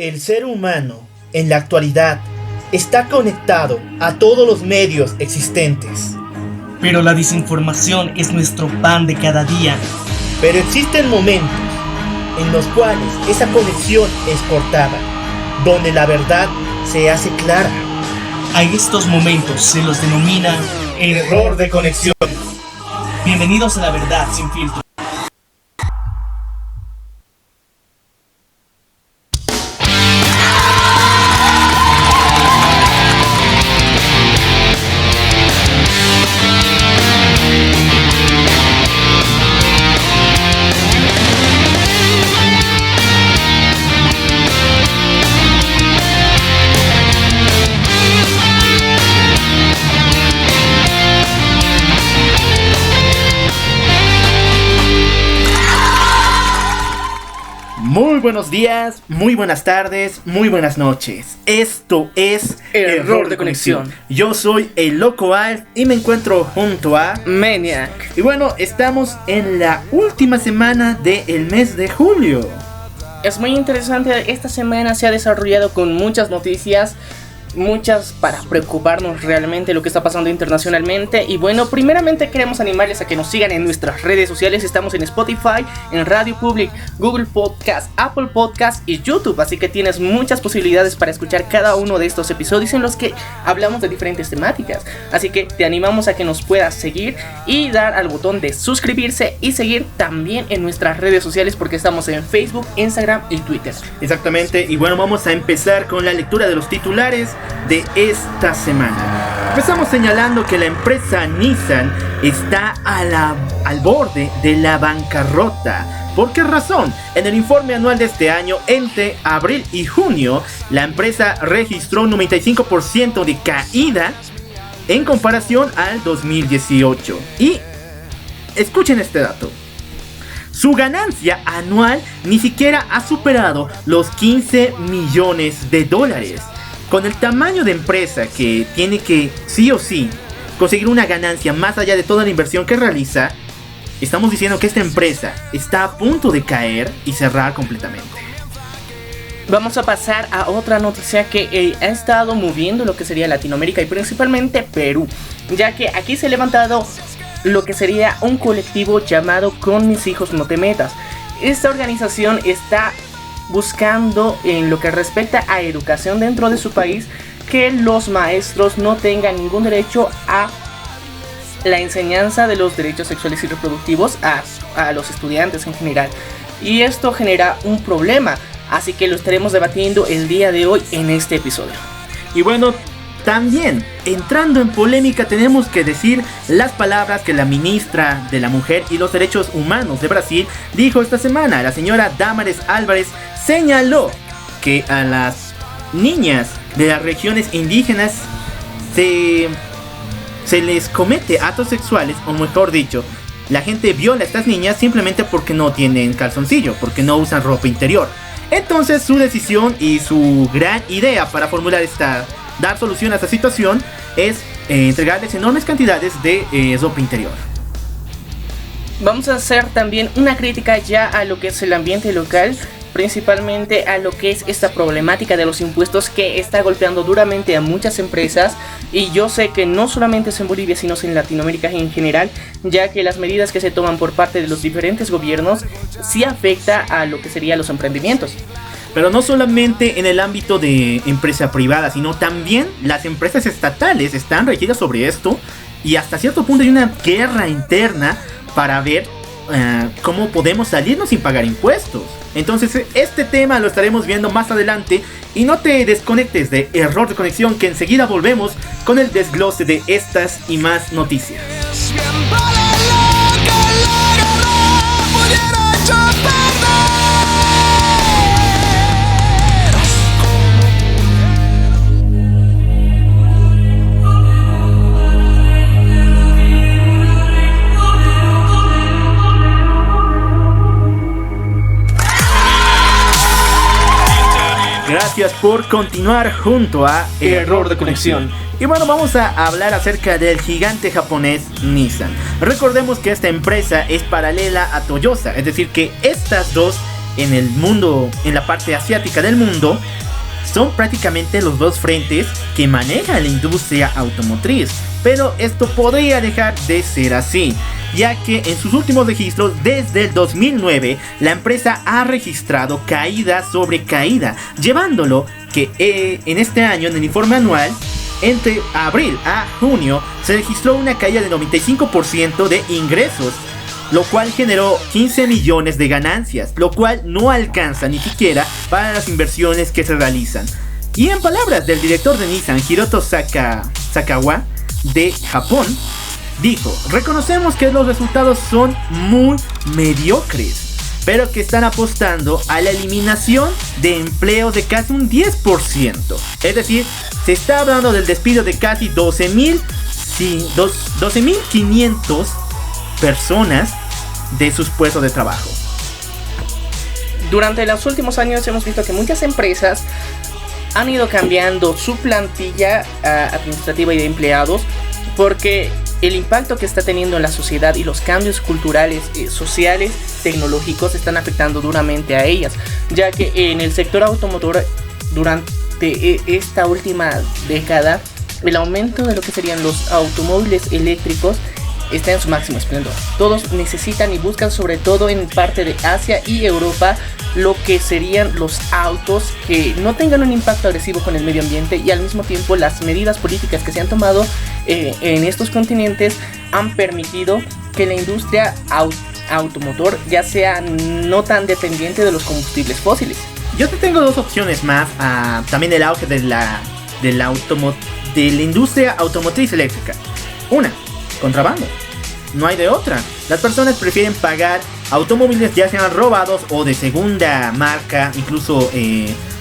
El ser humano, en la actualidad, está conectado a todos los medios existentes. Pero la desinformación es nuestro pan de cada día. Pero existen momentos en los cuales esa conexión es cortada, donde la verdad se hace clara. A estos momentos se los denomina error de conexión. Bienvenidos a La Verdad Sin Filtro. Muy buenos días, muy buenas tardes, muy buenas noches. Esto es Error de Conexión. Yo soy el Loco Alf y me encuentro junto a Maniac. Y bueno, estamos en la última semana del mes de julio. Es muy interesante, esta semana se ha desarrollado con muchas noticias, muchas para preocuparnos realmente lo que está pasando internacionalmente. Y bueno, primeramente queremos animarles a que nos sigan en nuestras redes sociales. Estamos en Spotify, en Radio Public, Google Podcast, Apple Podcast y YouTube, así que tienes muchas posibilidades para escuchar cada uno de estos episodios en los que hablamos de diferentes temáticas. Así que te animamos a que nos puedas seguir y dar al botón de suscribirse y seguir también en nuestras redes sociales, porque estamos en Facebook, Instagram y Twitter. Exactamente, y bueno, vamos a empezar con la lectura de los titulares de esta semana. Empezamos señalando que la empresa Nissan está al borde de la bancarrota. ¿Por qué razón? En el informe anual de este año, entre abril y junio, la empresa registró un 95% de caída en comparación al 2018. Y escuchen este dato. Su ganancia anual ni siquiera ha superado los 15 millones de dólares. Con el tamaño de empresa que tiene que sí o sí conseguir una ganancia más allá de toda la inversión que realiza, estamos diciendo que esta empresa está a punto de caer y cerrar completamente. Vamos a pasar a otra noticia que ha estado moviendo lo que sería Latinoamérica y principalmente Perú, ya que aquí se ha levantado lo que sería un colectivo llamado Con Mis Hijos No Te Metas. Esta organización está buscando, en lo que respecta a educación dentro de su país, que los maestros no tengan ningún derecho a la enseñanza de los derechos sexuales y reproductivos a los estudiantes en general. Y esto genera un problema, así que lo estaremos debatiendo el día de hoy en este episodio. Y bueno, también entrando en polémica, tenemos que decir las palabras que la ministra de la Mujer y los Derechos Humanos de Brasil dijo esta semana. La señora Damares Álvares señaló que a las niñas de las regiones indígenas se les comete actos sexuales, o mejor dicho, la gente viola a estas niñas simplemente porque no tienen calzoncillo, porque no usan ropa interior. Entonces su decisión y su gran idea para dar solución a esta situación es entregarles enormes cantidades de ropa interior. Vamos a hacer también una crítica ya a lo que es el ambiente local, principalmente a lo que es esta problemática de los impuestos que está golpeando duramente a muchas empresas. Y yo sé que no solamente es en Bolivia, sino en Latinoamérica en general, ya que las medidas que se toman por parte de los diferentes gobiernos sí afecta a lo que serían los emprendimientos. Pero no solamente en el ámbito de empresa privada, sino también las empresas estatales están regidas sobre esto. Y hasta cierto punto hay una guerra interna para ver cómo podemos salirnos sin pagar impuestos. Entonces este tema lo estaremos viendo más adelante. Y no te desconectes de Error de Conexión, que enseguida volvemos con el desglose de estas y más noticias. Gracias por continuar junto a Error de Conexión. Y bueno, vamos a hablar acerca del gigante japonés Nissan. Recordemos que esta empresa es paralela a Toyota, es decir que estas dos en el mundo, en la parte asiática del mundo, son prácticamente los dos frentes que maneja la industria automotriz. Pero esto podría dejar de ser así, ya que en sus últimos registros desde el 2009 la empresa ha registrado caída sobre caída, llevándolo que en este año en el informe anual entre abril a junio se registró una caída del 95% de ingresos, lo cual generó 15 millones de ganancias, lo cual no alcanza ni siquiera para las inversiones que se realizan. Y en palabras del director de Nissan, Hiroto Sakawa, de Japón, dijo: reconocemos que los resultados son muy mediocres, pero que están apostando a la eliminación de empleos de casi un 10%. Es decir, se está hablando del despido de casi 12.500 personas de sus puestos de trabajo. Durante los últimos años hemos visto que muchas empresas han ido cambiando su plantilla administrativa y de empleados, porque el impacto que está teniendo en la sociedad y los cambios culturales, sociales, tecnológicos están afectando duramente a ellas, ya que en el sector automotor durante esta última década el aumento de lo que serían los automóviles eléctricos está en su máximo esplendor. Todos necesitan y buscan, sobre todo en parte de Asia y Europa, lo que serían los autos que no tengan un impacto agresivo con el medio ambiente, y al mismo tiempo las medidas políticas que se han tomado en estos continentes han permitido que la industria automotor ya sea no tan dependiente de los combustibles fósiles. Yo te tengo dos opciones más, también del auge de la industria automotriz eléctrica. Una, contrabando. No hay de otra. Las personas prefieren pagar automóviles ya sean robados o de segunda marca, incluso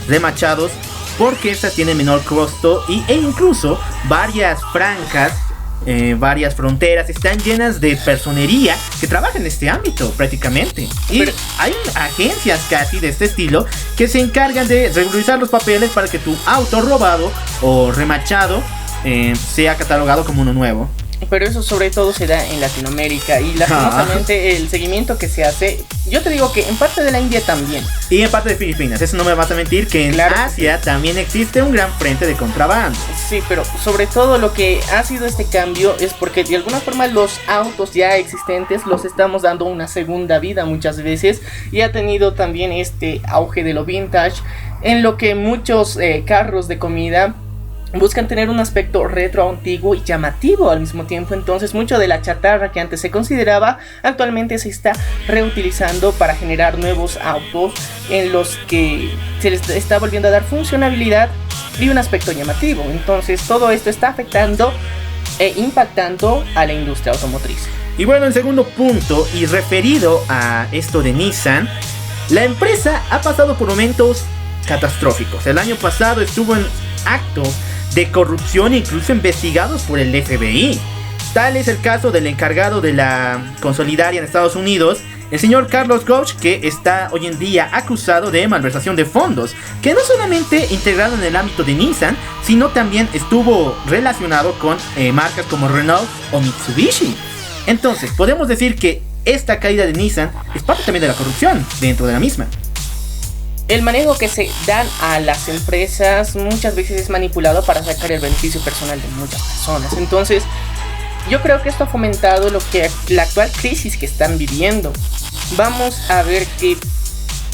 remachados, porque estas tienen menor costo e incluso varias franjas, varias fronteras están llenas de personería que trabaja en este ámbito prácticamente. Y pero hay agencias casi de este estilo que se encargan de regularizar los papeles para que tu auto robado o remachado sea catalogado como uno nuevo. Pero eso sobre todo se da en Latinoamérica, y lastimosamente el seguimiento que se hace, yo te digo que en parte de la India también. Y en parte de Filipinas, eso no me vas a mentir, que en Asia también existe un gran frente de contrabando. Sí, pero sobre todo lo que ha sido este cambio es porque de alguna forma los autos ya existentes los estamos dando una segunda vida muchas veces, y ha tenido también este auge de lo vintage, en lo que muchos carros de comida buscan tener un aspecto retro, antiguo y llamativo al mismo tiempo. Entonces mucho de la chatarra que antes se consideraba actualmente se está reutilizando para generar nuevos autos en los que se les está volviendo a dar funcionalidad y un aspecto llamativo. Entonces todo esto está afectando e impactando a la industria automotriz. Y bueno, en segundo punto, y referido a esto de Nissan, la empresa ha pasado por momentos catastróficos. El año pasado estuvo en actos de corrupción incluso investigados por el FBI. Tal es el caso del encargado de la Consolidaria en Estados Unidos, el señor Carlos Ghosn, que está hoy en día acusado de malversación de fondos, que no solamente integrado en el ámbito de Nissan, sino también estuvo relacionado con marcas como Renault o Mitsubishi. Entonces, podemos decir que esta caída de Nissan es parte también de la corrupción dentro de la misma. El manejo que se dan a las empresas muchas veces es manipulado para sacar el beneficio personal de muchas personas. Entonces, yo creo que esto ha fomentado la actual crisis que están viviendo. Vamos a ver que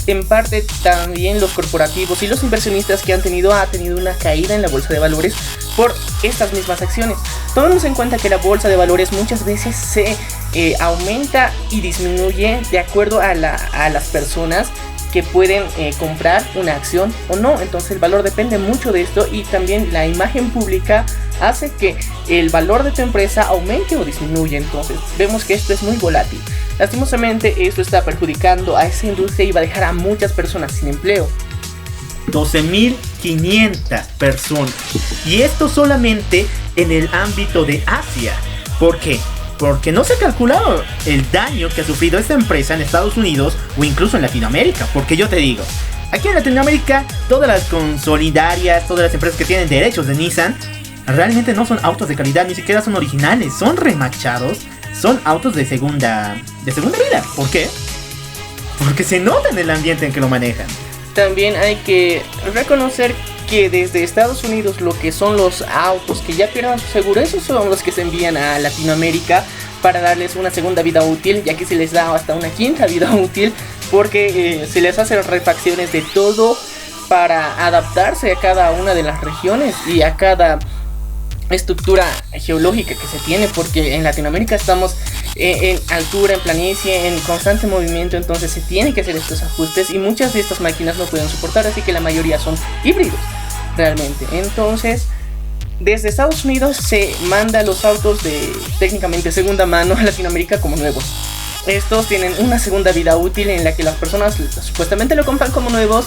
en parte también los corporativos y los inversionistas que han tenido una caída en la bolsa de valores por estas mismas acciones. Tomemos en cuenta que la bolsa de valores muchas veces se aumenta y disminuye de acuerdo a las personas que pueden comprar una acción o no. Entonces el valor depende mucho de esto, y también la imagen pública hace que el valor de tu empresa aumente o disminuya. Entonces vemos que esto es muy volátil. Lastimosamente esto está perjudicando a esa industria y va a dejar a muchas personas sin empleo. 12.500 personas, y esto solamente en el ámbito de Asia. ¿Por qué? Porque no se ha calculado el daño que ha sufrido esta empresa en Estados Unidos o incluso en Latinoamérica. Porque yo te digo, aquí en Latinoamérica todas las consolidarias, todas las empresas que tienen derechos de Nissan realmente no son autos de calidad, ni siquiera son originales, son remachados, son autos de segunda vida. ¿Por qué? porque se nota en el ambiente en que lo manejan. También hay que reconocer que desde Estados Unidos lo que son los autos que ya pierdan su seguro, esos son los que se envían a Latinoamérica para darles una segunda vida útil, ya que se les da hasta una quinta vida útil, porque se les hace refacciones de todo para adaptarse a cada una de las regiones y a cada estructura geológica que se tiene, porque en Latinoamérica estamos en altura, en planicie, en constante movimiento, entonces se tienen que hacer estos ajustes y muchas de estas máquinas no pueden soportar, así que la mayoría son híbridos realmente. Entonces desde Estados Unidos se manda los autos de técnicamente segunda mano a Latinoamérica como nuevos. Estos tienen una segunda vida útil en la que las personas supuestamente lo compran como nuevos,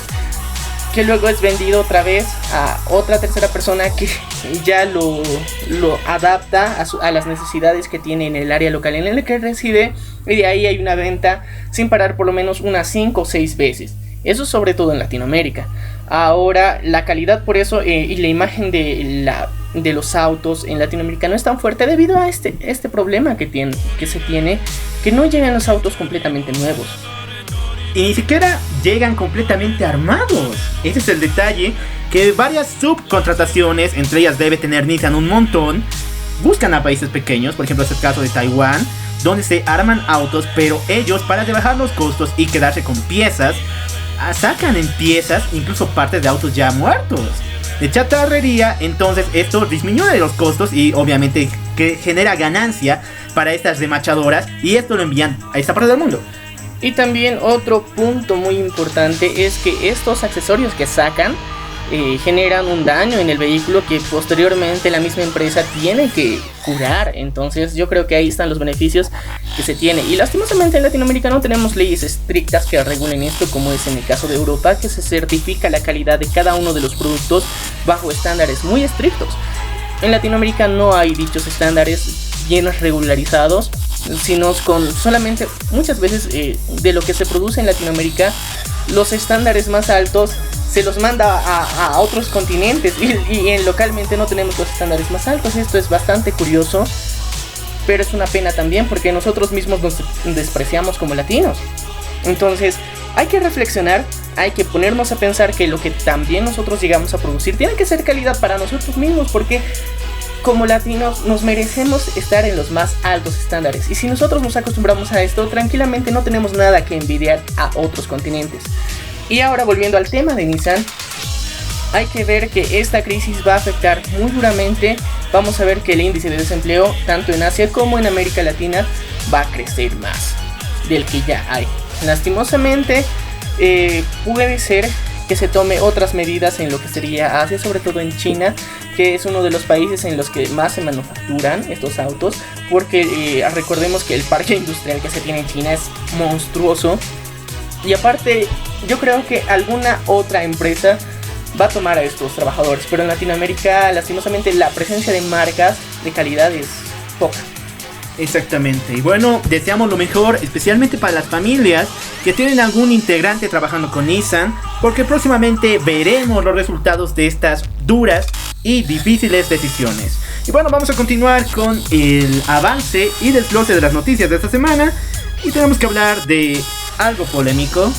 que luego es vendido otra vez a otra tercera persona que ya lo adapta a las necesidades que tiene en el área local en el que reside, y de ahí hay una venta sin parar por lo menos unas 5 o 6 veces. Eso sobre todo en Latinoamérica. Ahora la calidad por eso y la imagen de los autos en Latinoamérica no es tan fuerte debido a este problema que se tiene, que no llegan los autos completamente nuevos. Y ni siquiera llegan completamente armados. Ese es el detalle, que varias subcontrataciones, entre ellas debe tener Nissan un montón, buscan a países pequeños, por ejemplo es el caso de Taiwán, donde se arman autos, pero ellos para rebajar los costos y quedarse con piezas, sacan en piezas incluso partes de autos ya muertos, de chatarrería. Entonces esto disminuye los costos y obviamente que genera ganancia para estas remachadoras, y esto lo envían a esta parte del mundo. Y también otro punto muy importante es que estos accesorios que sacan generan un daño en el vehículo que posteriormente la misma empresa tiene que curar. Entonces yo creo que ahí están los beneficios que se tiene, y lastimosamente en Latinoamérica no tenemos leyes estrictas que regulen esto, como es en el caso de Europa, que se certifica la calidad de cada uno de los productos bajo estándares muy estrictos. En Latinoamérica no hay dichos estándares bien regularizados, sino con solamente muchas veces de lo que se produce en Latinoamérica, los estándares más altos se los manda a otros continentes y localmente no tenemos los estándares más altos. Esto es bastante curioso, pero es una pena también porque nosotros mismos nos despreciamos como latinos. Entonces hay que reflexionar, hay que ponernos a pensar que lo que también nosotros llegamos a producir tiene que ser calidad para nosotros mismos, porque como latinos nos merecemos estar en los más altos estándares, y si nosotros nos acostumbramos a esto, tranquilamente no tenemos nada que envidiar a otros continentes. Y ahora volviendo al tema de Nissan, hay que ver que esta crisis va a afectar muy duramente. Vamos a ver que el índice de desempleo tanto en Asia como en América Latina va a crecer más del que ya hay. Lastimosamente puede ser que se tome otras medidas en lo que sería Asia, sobre todo en China, que es uno de los países en los que más se manufacturan estos autos, porque recordemos que el parque industrial que se tiene en China es monstruoso, y aparte yo creo que alguna otra empresa va a tomar a estos trabajadores, pero en Latinoamérica lastimosamente la presencia de marcas de calidad es poca. Exactamente, y bueno, deseamos lo mejor, especialmente para las familias que tienen algún integrante trabajando con Nissan, porque próximamente veremos los resultados de estas duras y difíciles decisiones. Y bueno, vamos a continuar con el avance y desglose de las noticias de esta semana, y tenemos que hablar de algo polémico,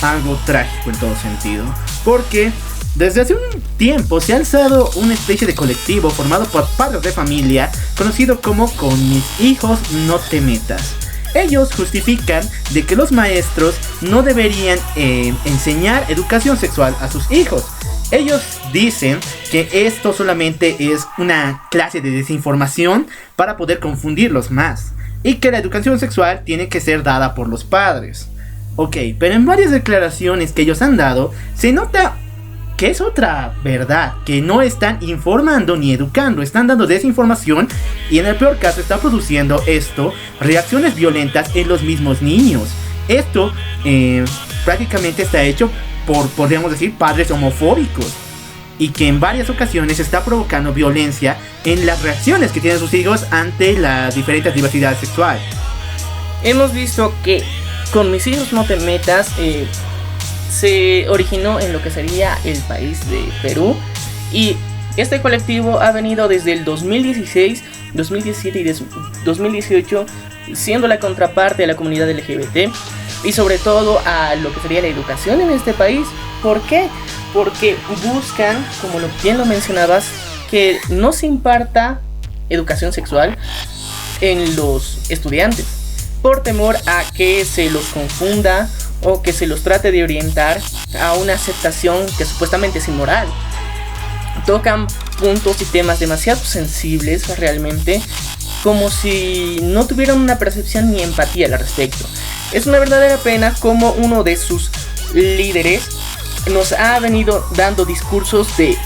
algo trágico en todo sentido, porque desde hace un tiempo se ha alzado una especie de colectivo formado por padres de familia conocido como Con mis hijos no te metas. Ellos justifican de que los maestros no deberían enseñar educación sexual a sus hijos. Ellos dicen que esto solamente es una clase de desinformación para poder confundirlos más, y que la educación sexual tiene que ser dada por los padres. Ok, pero en varias declaraciones que ellos han dado se nota que es otra verdad, que no están informando ni educando, están dando desinformación, y en el peor caso está produciendo esto reacciones violentas en los mismos niños. Esto prácticamente está hecho por, podríamos decir, padres homofóbicos, y que en varias ocasiones está provocando violencia en las reacciones que tienen sus hijos ante la diferente diversidad sexual. Hemos visto que Con mis hijos no te metas se originó en lo que sería el país de Perú, y este colectivo ha venido desde el 2016, 2017 y 2018 siendo la contraparte de la comunidad LGBT, y sobre todo a lo que sería la educación en este país. ¿Por qué? Porque buscan, como bien lo mencionabas, que no se imparta educación sexual en los estudiantes, por temor a que se los confunda o que se los trate de orientar a una aceptación que supuestamente es inmoral. Tocan puntos y temas demasiado sensibles realmente, como si no tuvieran una percepción ni empatía al respecto. Es una verdadera pena como uno de sus líderes nos ha venido dando discursos de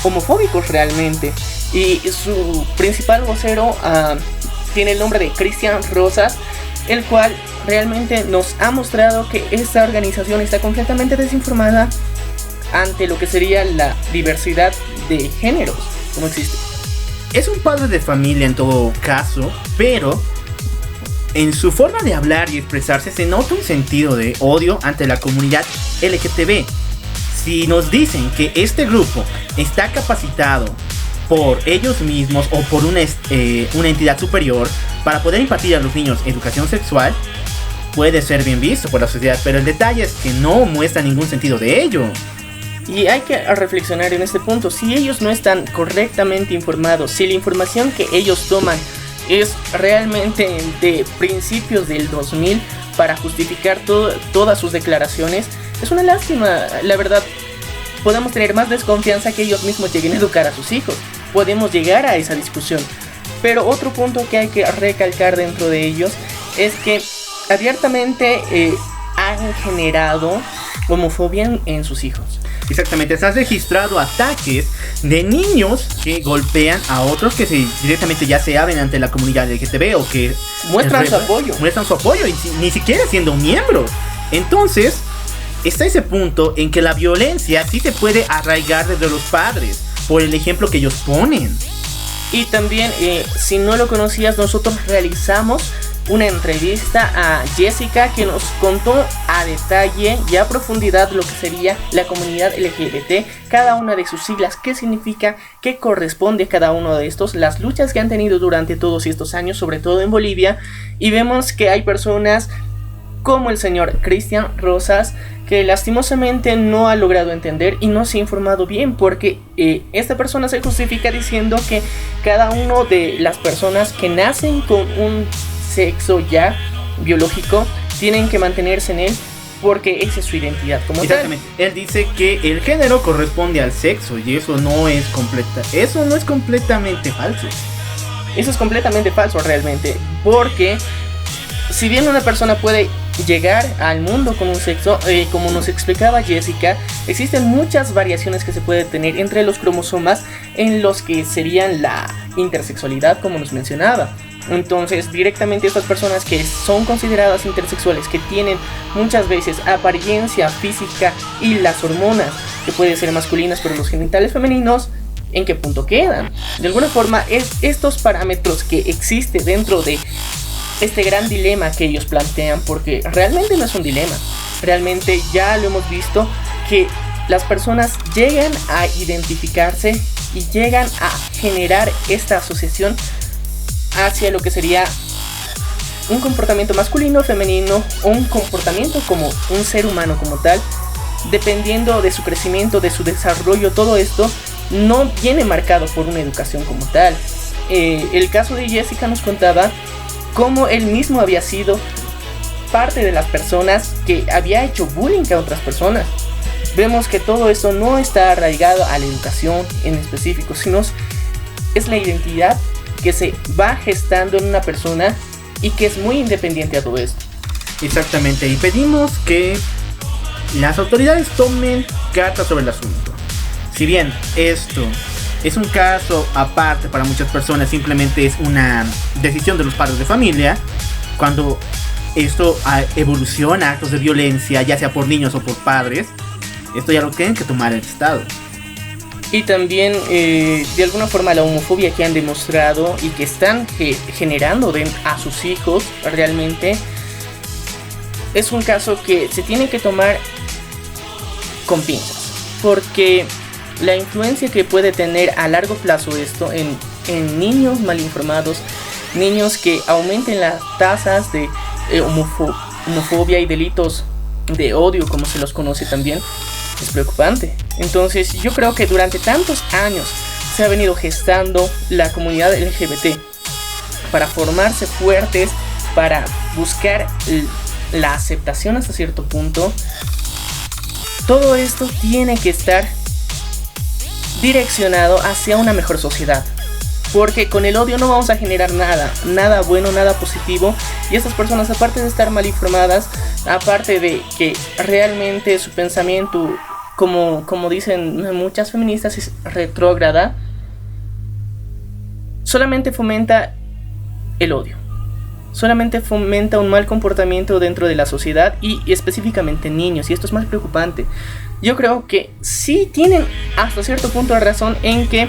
homofóbicos realmente, y su principal vocero tiene el nombre de Cristian Rosas, el cual realmente nos ha mostrado que esta organización está completamente desinformada ante lo que sería la diversidad de géneros como existe. Es un padre de familia en todo caso, pero en su forma de hablar y expresarse se nota un sentido de odio ante la comunidad LGTB. Si nos dicen que este grupo está capacitado por ellos mismos o por una entidad superior para poder impartir a los niños educación sexual, puede ser bien visto por la sociedad, pero el detalle es que no muestra ningún sentido de ello. Y hay que reflexionar en este punto. Si ellos no están correctamente informados, si la información que ellos toman es realmente de principios del 2000 para justificar todas sus declaraciones, es una lástima. La verdad, podemos tener más desconfianza que ellos mismos lleguen a educar a sus hijos. Podemos llegar a esa discusión. Pero otro punto que hay que recalcar dentro de ellos es que abiertamente han generado homofobia en sus hijos. Exactamente, se han registrado ataques de niños que golpean a otros que directamente ya se abren ante la comunidad LGTB o que muestran su apoyo y ni siquiera siendo miembros. Entonces, está ese punto en que la violencia sí se puede arraigar desde los padres por el ejemplo que ellos ponen. Y también, si no lo conocías, nosotros realizamos una entrevista a Jessica que nos contó a detalle y a profundidad lo que sería la comunidad LGBT, cada una de sus siglas, qué significa, qué corresponde a cada uno de estos, las luchas que han tenido durante todos estos años, sobre todo en Bolivia, y vemos que hay personas como el señor Cristian Rosas que lastimosamente no ha logrado entender y no se ha informado bien, porque esta persona se justifica diciendo que cada uno de las personas que nacen con un sexo ya biológico tienen que mantenerse en él porque esa es su identidad como exactamente tal. Él dice que el género corresponde al sexo y eso no es completamente falso. Eso es completamente falso realmente, porque si bien una persona puede llegar al mundo con un sexo, como nos explicaba Jessica, existen muchas variaciones que se puede tener entre los cromosomas en los que serían la intersexualidad, como nos mencionaba. Entonces, directamente estas personas que son consideradas intersexuales, que tienen muchas veces apariencia física y las hormonas que pueden ser masculinas pero los genitales femeninos, ¿en qué punto quedan? De alguna forma, estos parámetros que existen dentro de este gran dilema que ellos plantean, porque realmente no es un dilema, realmente ya lo hemos visto, que las personas llegan a identificarse y llegan a generar esta asociación hacia lo que sería un comportamiento masculino, femenino, o un comportamiento como un ser humano como tal, dependiendo de su crecimiento, de su desarrollo. Todo esto no viene marcado por una educación como tal. El caso de Jessica nos contaba cómo él mismo había sido parte de las personas que había hecho bullying a otras personas. Vemos que todo esto no está arraigado a la educación en específico, sino es la identidad que se va gestando en una persona y que es muy independiente a todo esto. Exactamente, y pedimos que las autoridades tomen cartas sobre el asunto. Si bien esto es un caso aparte para muchas personas, simplemente es una decisión de los padres de familia, cuando esto evoluciona a actos de violencia, ya sea por niños o por padres, esto ya lo tienen que tomar el Estado. Y también de alguna forma la homofobia que han demostrado y que están generando a sus hijos realmente es un caso que se tiene que tomar con pinzas, porque la influencia que puede tener a largo plazo esto en niños mal informados, niños que aumenten las tasas de homofobia y delitos de odio, como se los conoce también, es preocupante. Entonces yo creo que durante tantos años se ha venido gestando la comunidad LGBT para formarse fuertes, para buscar la aceptación hasta cierto punto. Todo esto tiene que estar direccionado hacia una mejor sociedad, porque con el odio no vamos a generar nada bueno, nada positivo. Y estas personas, aparte de estar mal informadas, aparte de que realmente su pensamiento, como dicen muchas feministas, es retrógrada, solamente fomenta el odio, solamente fomenta un mal comportamiento dentro de la sociedad y específicamente en niños. Y esto es más preocupante. Yo creo que sí tienen hasta cierto punto de razón en que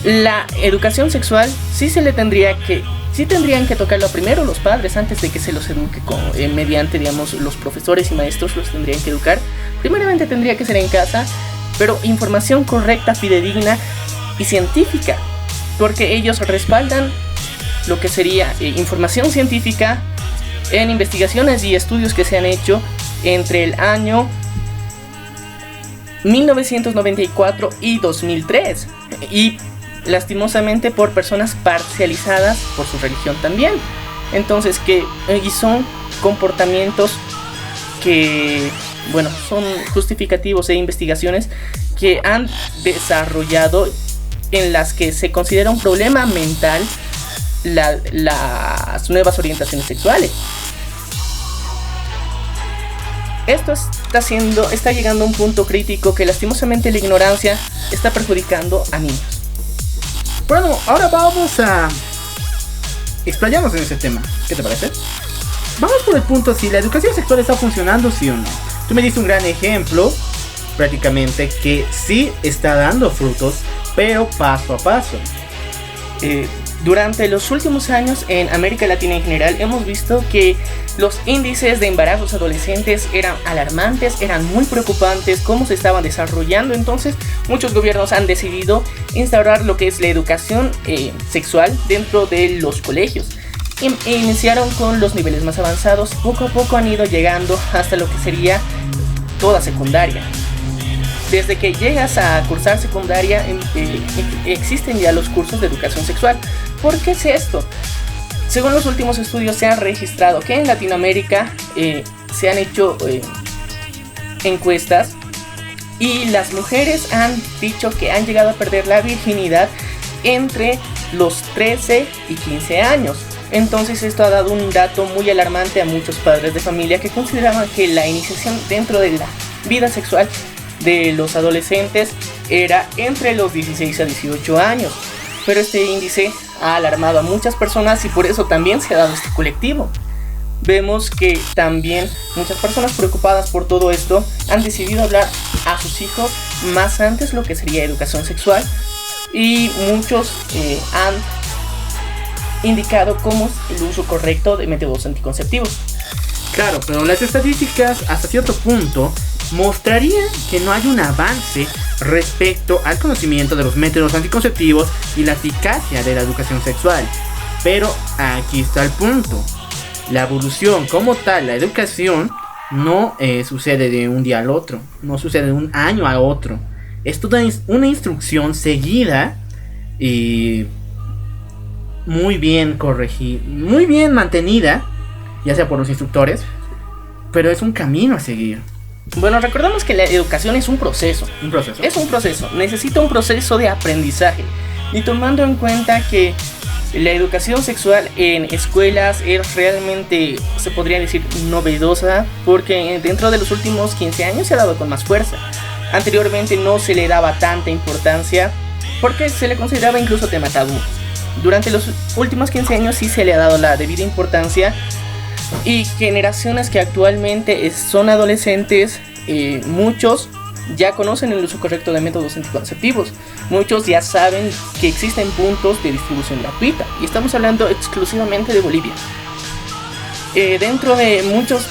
la educación sexual tendrían que tocarlo primero los padres antes de que se los eduque mediante, digamos, los profesores y maestros los tendrían que educar. Primeramente tendría que ser en casa, pero información correcta, fidedigna y científica, porque ellos respaldan lo que sería información científica en investigaciones y estudios que se han hecho entre el año 1994 y 2003, y lastimosamente por personas parcializadas por su religión también. Entonces y son comportamientos que, bueno, son justificativos de investigaciones que han desarrollado en las que se considera un problema mental las nuevas orientaciones sexuales. Esto está llegando a un punto crítico que lastimosamente la ignorancia está perjudicando a niños. Bueno, ahora vamos a explayarnos en ese tema. ¿Qué te parece? Vamos por el punto si la educación sexual está funcionando, sí o no. Tú me diste un gran ejemplo, prácticamente, que sí está dando frutos, pero paso a paso. Durante los últimos años en América Latina en general hemos visto que los índices de embarazos adolescentes eran alarmantes, eran muy preocupantes cómo se estaban desarrollando. Entonces muchos gobiernos han decidido instaurar lo que es la educación sexual dentro de los colegios. Iniciaron con los niveles más avanzados, poco a poco han ido llegando hasta lo que sería toda secundaria. Desde que llegas a cursar secundaria existen ya los cursos de educación sexual. ¿Por qué es esto? Según los últimos estudios se ha registrado que en Latinoamérica se han hecho encuestas y las mujeres han dicho que han llegado a perder la virginidad entre los 13 y 15 años. Entonces esto ha dado un dato muy alarmante a muchos padres de familia que consideraban que la iniciación dentro de la vida sexual de los adolescentes era entre los 16 a 18 años. Pero este índice ha alarmado a muchas personas y por eso también se ha dado este colectivo. Vemos que también muchas personas preocupadas por todo esto han decidido hablar a sus hijos más antes lo que sería educación sexual, y muchos han indicado cómo es el uso correcto de métodos anticonceptivos. Claro, pero las estadísticas hasta cierto punto mostrarían que no hay un avance respecto al conocimiento de los métodos anticonceptivos y la eficacia de la educación sexual. Pero aquí está el punto. La evolución como tal, la educación, no sucede de un día al otro, no sucede de un año a otro. Es toda una instrucción seguida y muy bien corregida, muy bien mantenida, ya sea por los instructores, pero es un camino a seguir. Bueno, recordemos que la educación es un proceso. Es un proceso, necesita un proceso de aprendizaje. Y tomando en cuenta que la educación sexual en escuelas es realmente, se podría decir, novedosa, porque dentro de los últimos 15 años se ha dado con más fuerza. Anteriormente no se le daba tanta importancia porque se le consideraba incluso tema tabú. Durante los últimos 15 años sí se le ha dado la debida importancia, y generaciones que actualmente son adolescentes, muchos ya conocen el uso correcto de métodos anticonceptivos. Muchos ya saben que existen puntos de distribución gratuita, y estamos hablando exclusivamente de Bolivia. Dentro de muchos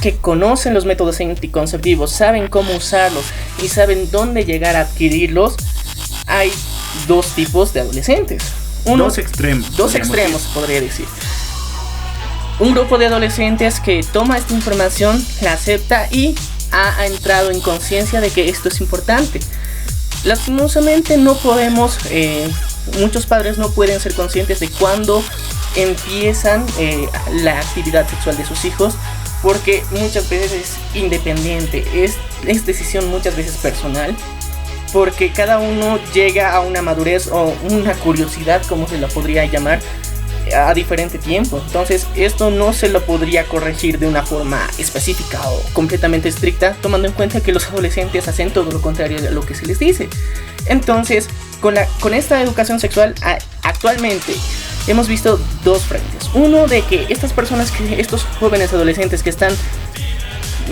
que conocen los métodos anticonceptivos, saben cómo usarlos y saben dónde llegar a adquirirlos, hay dos tipos de adolescentes. Dos extremos, podría decir. un grupo de adolescentes que toma esta información, la acepta y ha entrado en conciencia de que esto es importante. Lastimosamente no podemos, muchos padres no pueden ser conscientes de cuándo empiezan la actividad sexual de sus hijos, porque muchas veces es independiente, es decisión muchas veces personal, porque cada uno llega a una madurez o una curiosidad, como se la podría llamar, a diferente tiempo. Entonces esto no se lo podría corregir de una forma específica o completamente estricta, tomando en cuenta que los adolescentes hacen todo lo contrario de lo que se les dice. Entonces con esta educación sexual actualmente hemos visto dos frentes. Uno, de que estos jóvenes adolescentes que están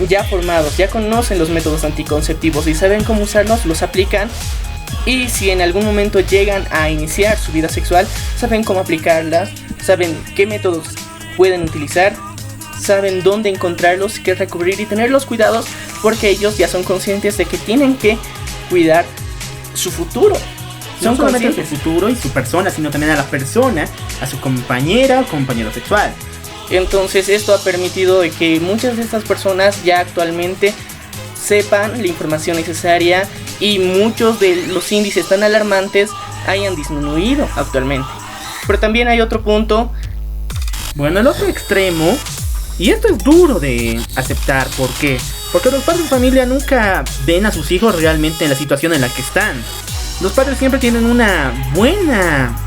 ya formados, ya conocen los métodos anticonceptivos y saben cómo usarlos, los aplican. Y si en algún momento llegan a iniciar su vida sexual, saben cómo aplicarlas, saben qué métodos pueden utilizar, saben dónde encontrarlos, qué recurrir y tener los cuidados, porque ellos ya son conscientes de que tienen que cuidar su futuro. No solamente su futuro y su persona, sino también a la persona, a su compañera o compañero sexual. Entonces esto ha permitido de que muchas de estas personas ya actualmente sepan la información necesaria y muchos de los índices tan alarmantes hayan disminuido actualmente. Pero también hay otro punto. Bueno, el otro extremo, y esto es duro de aceptar. ¿Por qué? Porque los padres de familia nunca ven a sus hijos realmente en la situación en la que están. Los padres siempre tienen una buena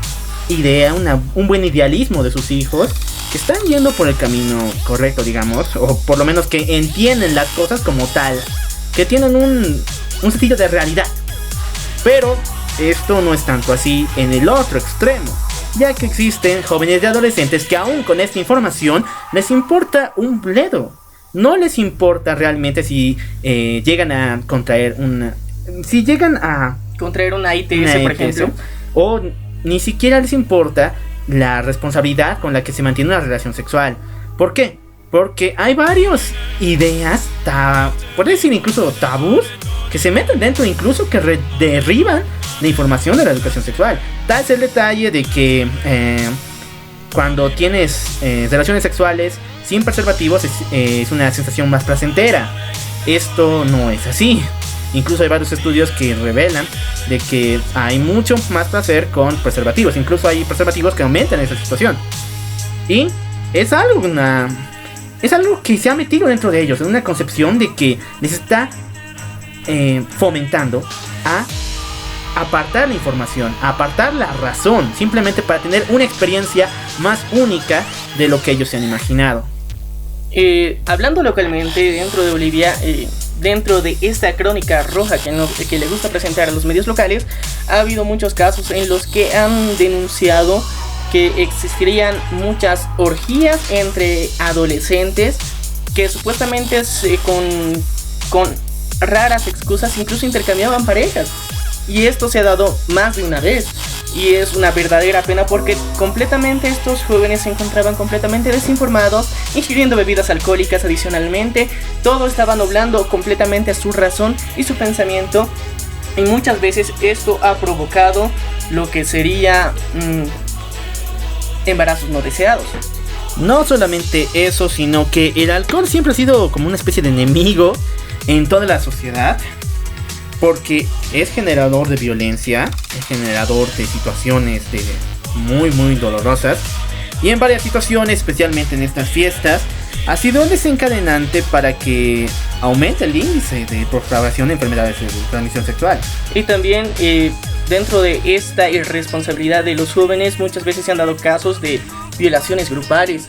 idea, un buen idealismo de sus hijos, que están yendo por el camino correcto, digamos, o por lo menos que entienden las cosas como tal, que tienen un sentido de realidad. Pero esto no es tanto así en el otro extremo, ya que existen jóvenes y adolescentes que aún con esta información les importa un bledo. No les importa realmente si llegan a contraer una ITS, por ejemplo, o ni siquiera les importa la responsabilidad con la que se mantiene una relación sexual. ¿Por qué? Porque hay varias ideas, por decir incluso tabús, que se meten dentro, incluso que derriban la información de la educación sexual. Tal es el detalle de que cuando tienes relaciones sexuales sin preservativos es una sensación más placentera. Esto no es así. Incluso hay varios estudios que revelan de que hay mucho más placer con preservativos. Incluso hay preservativos que aumentan esa situación. Y es algo que se ha metido dentro de ellos, en una concepción de que les está fomentando a apartar la información, a apartar la razón, simplemente para tener una experiencia más única de lo que ellos se han imaginado. Hablando localmente, dentro de Bolivia, dentro de esta crónica roja que le gusta presentar a los medios locales, ha habido muchos casos en los que han denunciado que existirían muchas orgías entre adolescentes que supuestamente con raras excusas incluso intercambiaban parejas. Y esto se ha dado más de una vez. Y es una verdadera pena porque completamente estos jóvenes se encontraban completamente desinformados, ingiriendo bebidas alcohólicas adicionalmente. Todo estaba nublando completamente su razón y su pensamiento. Y muchas veces esto ha provocado lo que sería embarazos no deseados. No solamente eso, sino que el alcohol siempre ha sido como una especie de enemigo en toda la sociedad, porque es generador de violencia, es generador de situaciones muy muy dolorosas, y en varias situaciones, especialmente en estas fiestas, ha sido un desencadenante para que aumente el índice de propagación de enfermedades de transmisión sexual. Y también dentro de esta irresponsabilidad de los jóvenes, muchas veces se han dado casos de violaciones grupales.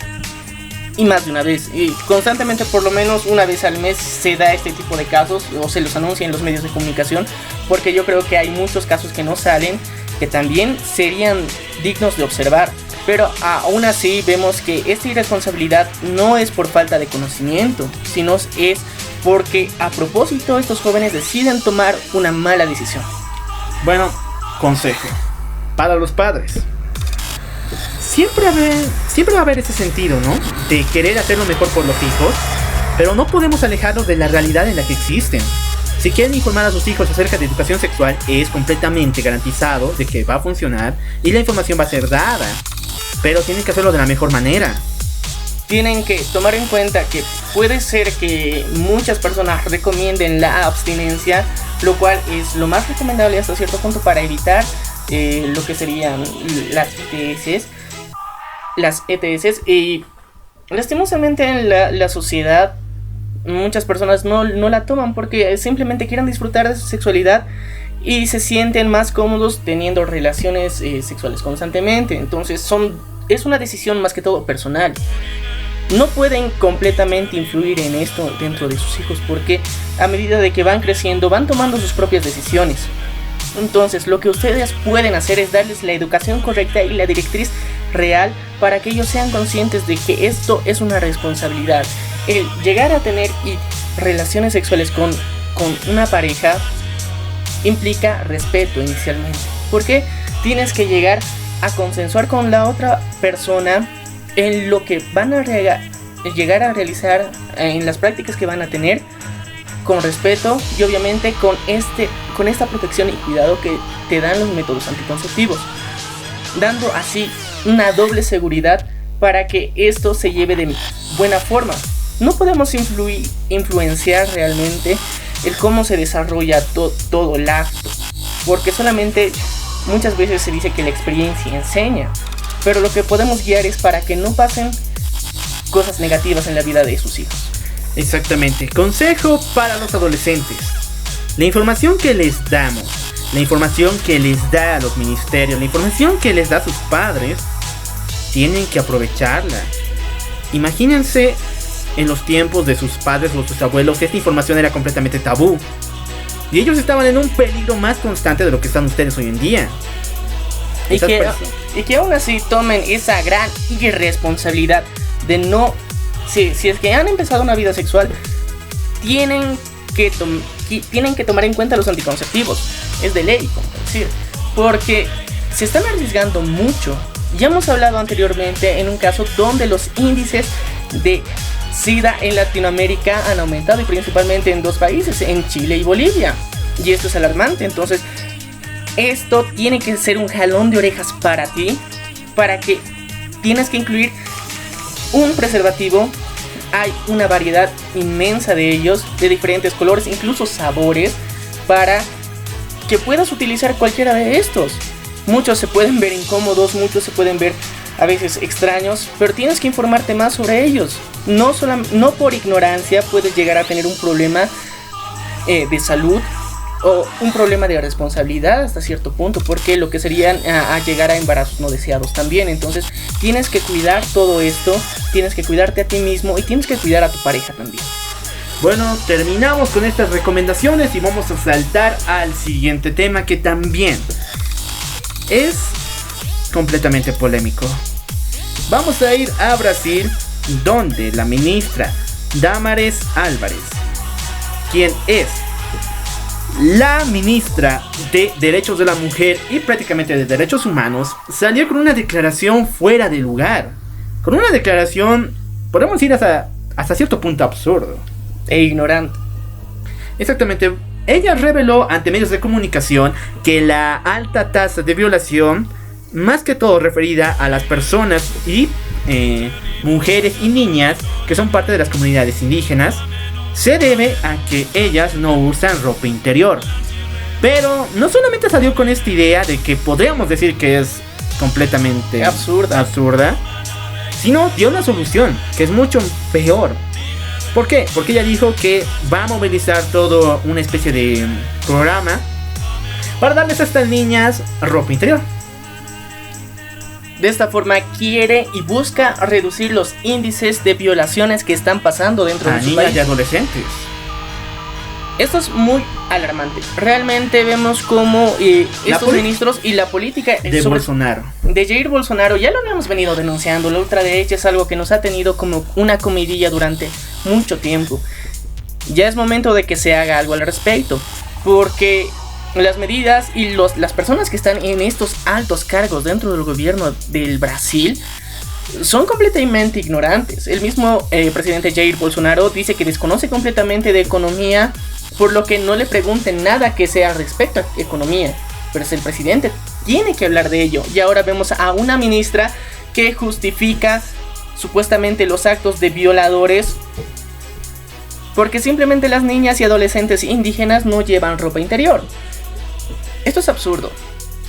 Y más de una vez, y constantemente, por lo menos una vez al mes se da este tipo de casos o se los anuncia en los medios de comunicación, porque yo creo que hay muchos casos que no salen, que también serían dignos de observar. Pero aún así vemos que esta irresponsabilidad no es por falta de conocimiento, sino es porque a propósito estos jóvenes deciden tomar una mala decisión. Bueno, consejo para los padres. Siempre va a haber ese sentido, ¿no? De querer hacer lo mejor por los hijos, pero no podemos alejarnos de la realidad en la que existen. Si quieren informar a sus hijos acerca de educación sexual, es completamente garantizado de que va a funcionar y la información va a ser dada, pero tienen que hacerlo de la mejor manera. tienen que tomar en cuenta que puede ser que muchas personas recomienden la abstinencia, lo cual es lo más recomendable hasta cierto punto para evitar lo que serían las ETS. Y lastimosamente en la sociedad muchas personas no la toman porque simplemente quieren disfrutar de su sexualidad y se sienten más cómodos teniendo relaciones sexuales constantemente. Entonces es una decisión más que todo personal. No pueden completamente influir en esto dentro de sus hijos porque a medida de que van creciendo van tomando sus propias decisiones. Entonces lo que ustedes pueden hacer es darles la educación correcta y la directriz real para que ellos sean conscientes de que esto es una responsabilidad. El llegar a tener relaciones sexuales con una pareja implica respeto inicialmente, porque tienes que llegar a consensuar con la otra persona en lo que van a llegar a realizar, en las prácticas que van a tener, con respeto y obviamente con esta protección y cuidado que te dan los métodos anticonceptivos, dando así una doble seguridad para que esto se lleve de buena forma. No podemos influenciar realmente el cómo se desarrolla todo el acto, porque solamente muchas veces se dice que la experiencia enseña, pero lo que podemos guiar es para que no pasen cosas negativas en la vida de sus hijos. Exactamente. Consejo para los adolescentes: la información que les damos, la información que les da a los ministerios, la información que les da a sus padres, tienen que aprovecharla. Imagínense en los tiempos de sus padres o sus abuelos, esta información era completamente tabú y ellos estaban en un peligro más constante de lo que están ustedes hoy en día. Y que aún así tomen esa gran irresponsabilidad de no... Si es que han empezado una vida sexual, tienen que tomar en cuenta los anticonceptivos. Es de ley, como decir, porque se están arriesgando mucho. Ya hemos hablado anteriormente en un caso donde los índices de SIDA en Latinoamérica han aumentado, y principalmente en 2 países, en Chile y Bolivia, y esto es alarmante. Entonces esto tiene que ser un jalón de orejas para ti, para que tienes que incluir un preservativo. Hay una variedad inmensa de ellos, de diferentes colores, incluso sabores, para que puedas utilizar cualquiera de estos. Muchos se pueden ver incómodos, muchos se pueden ver a veces extraños, pero tienes que informarte más sobre ellos. No por ignorancia puedes llegar a tener un problema de salud o un problema de responsabilidad hasta cierto punto, porque lo que serían a llegar a embarazos no deseados también. Entonces tienes que cuidar todo esto, tienes que cuidarte a ti mismo y tienes que cuidar a tu pareja también. Bueno, terminamos con estas recomendaciones y vamos a saltar al siguiente tema, que también es completamente polémico. Vamos a ir a Brasil, donde la ministra Damares Álvares, quien es la ministra de Derechos de la Mujer y prácticamente de Derechos Humanos, salió con una declaración fuera de lugar. Con una declaración, podemos ir hasta cierto punto absurdo e ignorante. Exactamente. Ella reveló ante medios de comunicación que la alta tasa de violación, más que todo referida a las personas y mujeres y niñas que son parte de las comunidades indígenas, se debe a que ellas no usan ropa interior. Pero no solamente salió con esta idea de que podríamos decir que es completamente absurda, sino dio una solución que es mucho peor. ¿Por qué? Porque ella dijo que va a movilizar todo una especie de programa para darles a estas niñas ropa interior. De esta forma quiere y busca reducir los índices de violaciones que están pasando dentro de su niñas país. y adolescentes. Esto es muy alarmante. Realmente vemos cómo estos ministros y la política de Bolsonaro, de Jair Bolsonaro, ya lo habíamos venido denunciando. La ultraderecha es algo que nos ha tenido como una comidilla durante mucho tiempo. Ya es momento de que se haga algo al respecto, porque las medidas y las personas que están en estos altos cargos dentro del gobierno del Brasil son completamente ignorantes. El mismo presidente Jair Bolsonaro dice que desconoce completamente de economía, por lo que no le pregunten nada que sea respecto a economía. Pero es el presidente, tiene que hablar de ello. Y ahora vemos a una ministra que justifica supuestamente los actos de violadores, porque simplemente las niñas y adolescentes indígenas no llevan ropa interior. Esto es absurdo.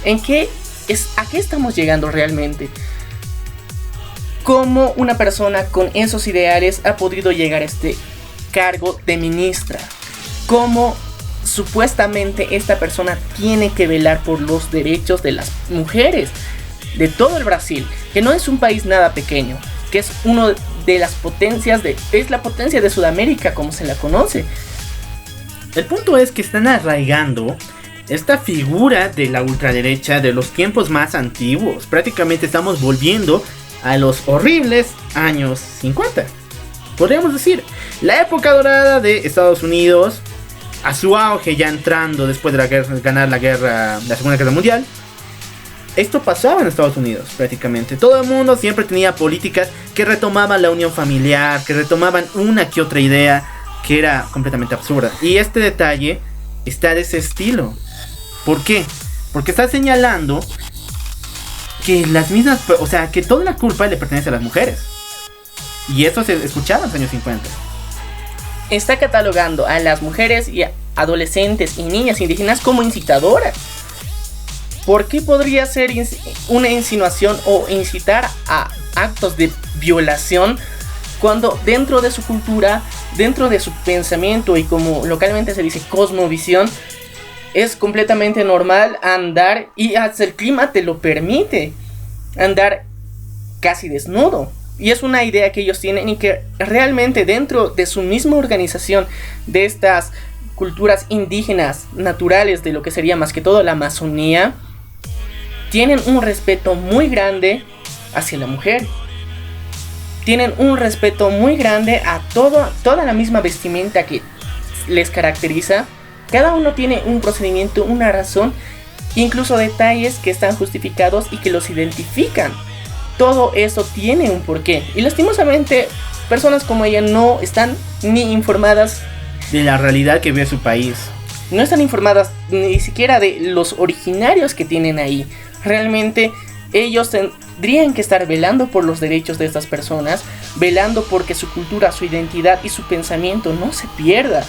¿A qué estamos llegando realmente? ¿Cómo una persona con esos ideales ha podido llegar a este cargo de ministra? ¿Cómo supuestamente esta persona tiene que velar por los derechos de las mujeres de todo el Brasil, que no es un país nada pequeño, que es uno de las potencias es la potencia de Sudamérica como se la conoce? El punto es que están arraigando esta figura de la ultraderecha de los tiempos más antiguos. Prácticamente estamos volviendo a los horribles años 50. Podríamos decir, la época dorada de Estados Unidos, a su auge ya entrando después de ganar la Segunda Guerra Mundial. Esto pasaba en Estados Unidos prácticamente. Todo el mundo siempre tenía políticas que retomaban la unión familiar, que retomaban una que otra idea que era completamente absurda. Y este detalle está de ese estilo. ¿Por qué? Porque está señalando que las mismas, o sea, que toda la culpa le pertenece a las mujeres. Y eso se escuchaba en los años 50. Está catalogando a las mujeres y adolescentes y niñas indígenas como incitadoras. ¿Por qué podría ser una insinuación o incitar a actos de violación cuando dentro de su cultura, dentro de su pensamiento y como localmente se dice cosmovisión, es completamente normal andar y hasta el clima te lo permite, andar casi desnudo? Y es una idea que ellos tienen y que realmente dentro de su misma organización de estas culturas indígenas naturales de lo que sería más que todo la Amazonía, tienen un respeto muy grande hacia la mujer. Tienen un respeto muy grande a toda la misma vestimenta que les caracteriza. Cada uno tiene un procedimiento, una razón, incluso detalles que están justificados y que los identifican. Todo eso tiene un porqué. Y lastimosamente, personas como ella no están ni informadas de la realidad que ve su país. No están informadas ni siquiera de los originarios que tienen ahí. Realmente ellos tendrían que estar velando por los derechos de estas personas, velando porque su cultura, su identidad y su pensamiento no se pierda.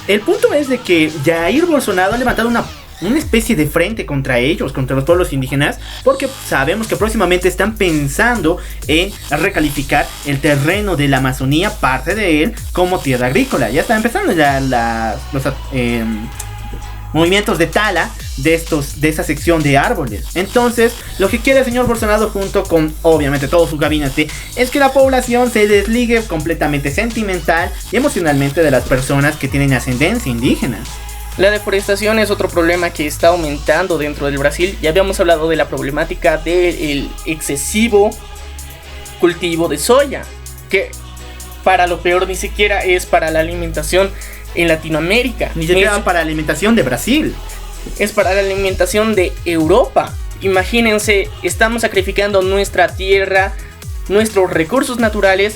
El punto es de que Jair Bolsonaro ha levantado una especie de frente contra ellos, contra los pueblos indígenas, porque sabemos que próximamente están pensando en recalificar el terreno de la Amazonía, parte de él, como tierra agrícola. Ya están empezando los movimientos de tala de esa sección de árboles. Entonces, lo que quiere el señor Bolsonaro, junto con obviamente todo su gabinete, es que la población se desligue completamente sentimental y emocionalmente de las personas que tienen ascendencia indígena. La deforestación es otro problema que está aumentando dentro del Brasil. Ya habíamos hablado de la problemática del excesivo cultivo de soya, que para lo peor ni siquiera es para la alimentación en Latinoamérica. Ni siquiera para la alimentación de Brasil. Es para la alimentación de Europa. Imagínense, estamos sacrificando nuestra tierra, nuestros recursos naturales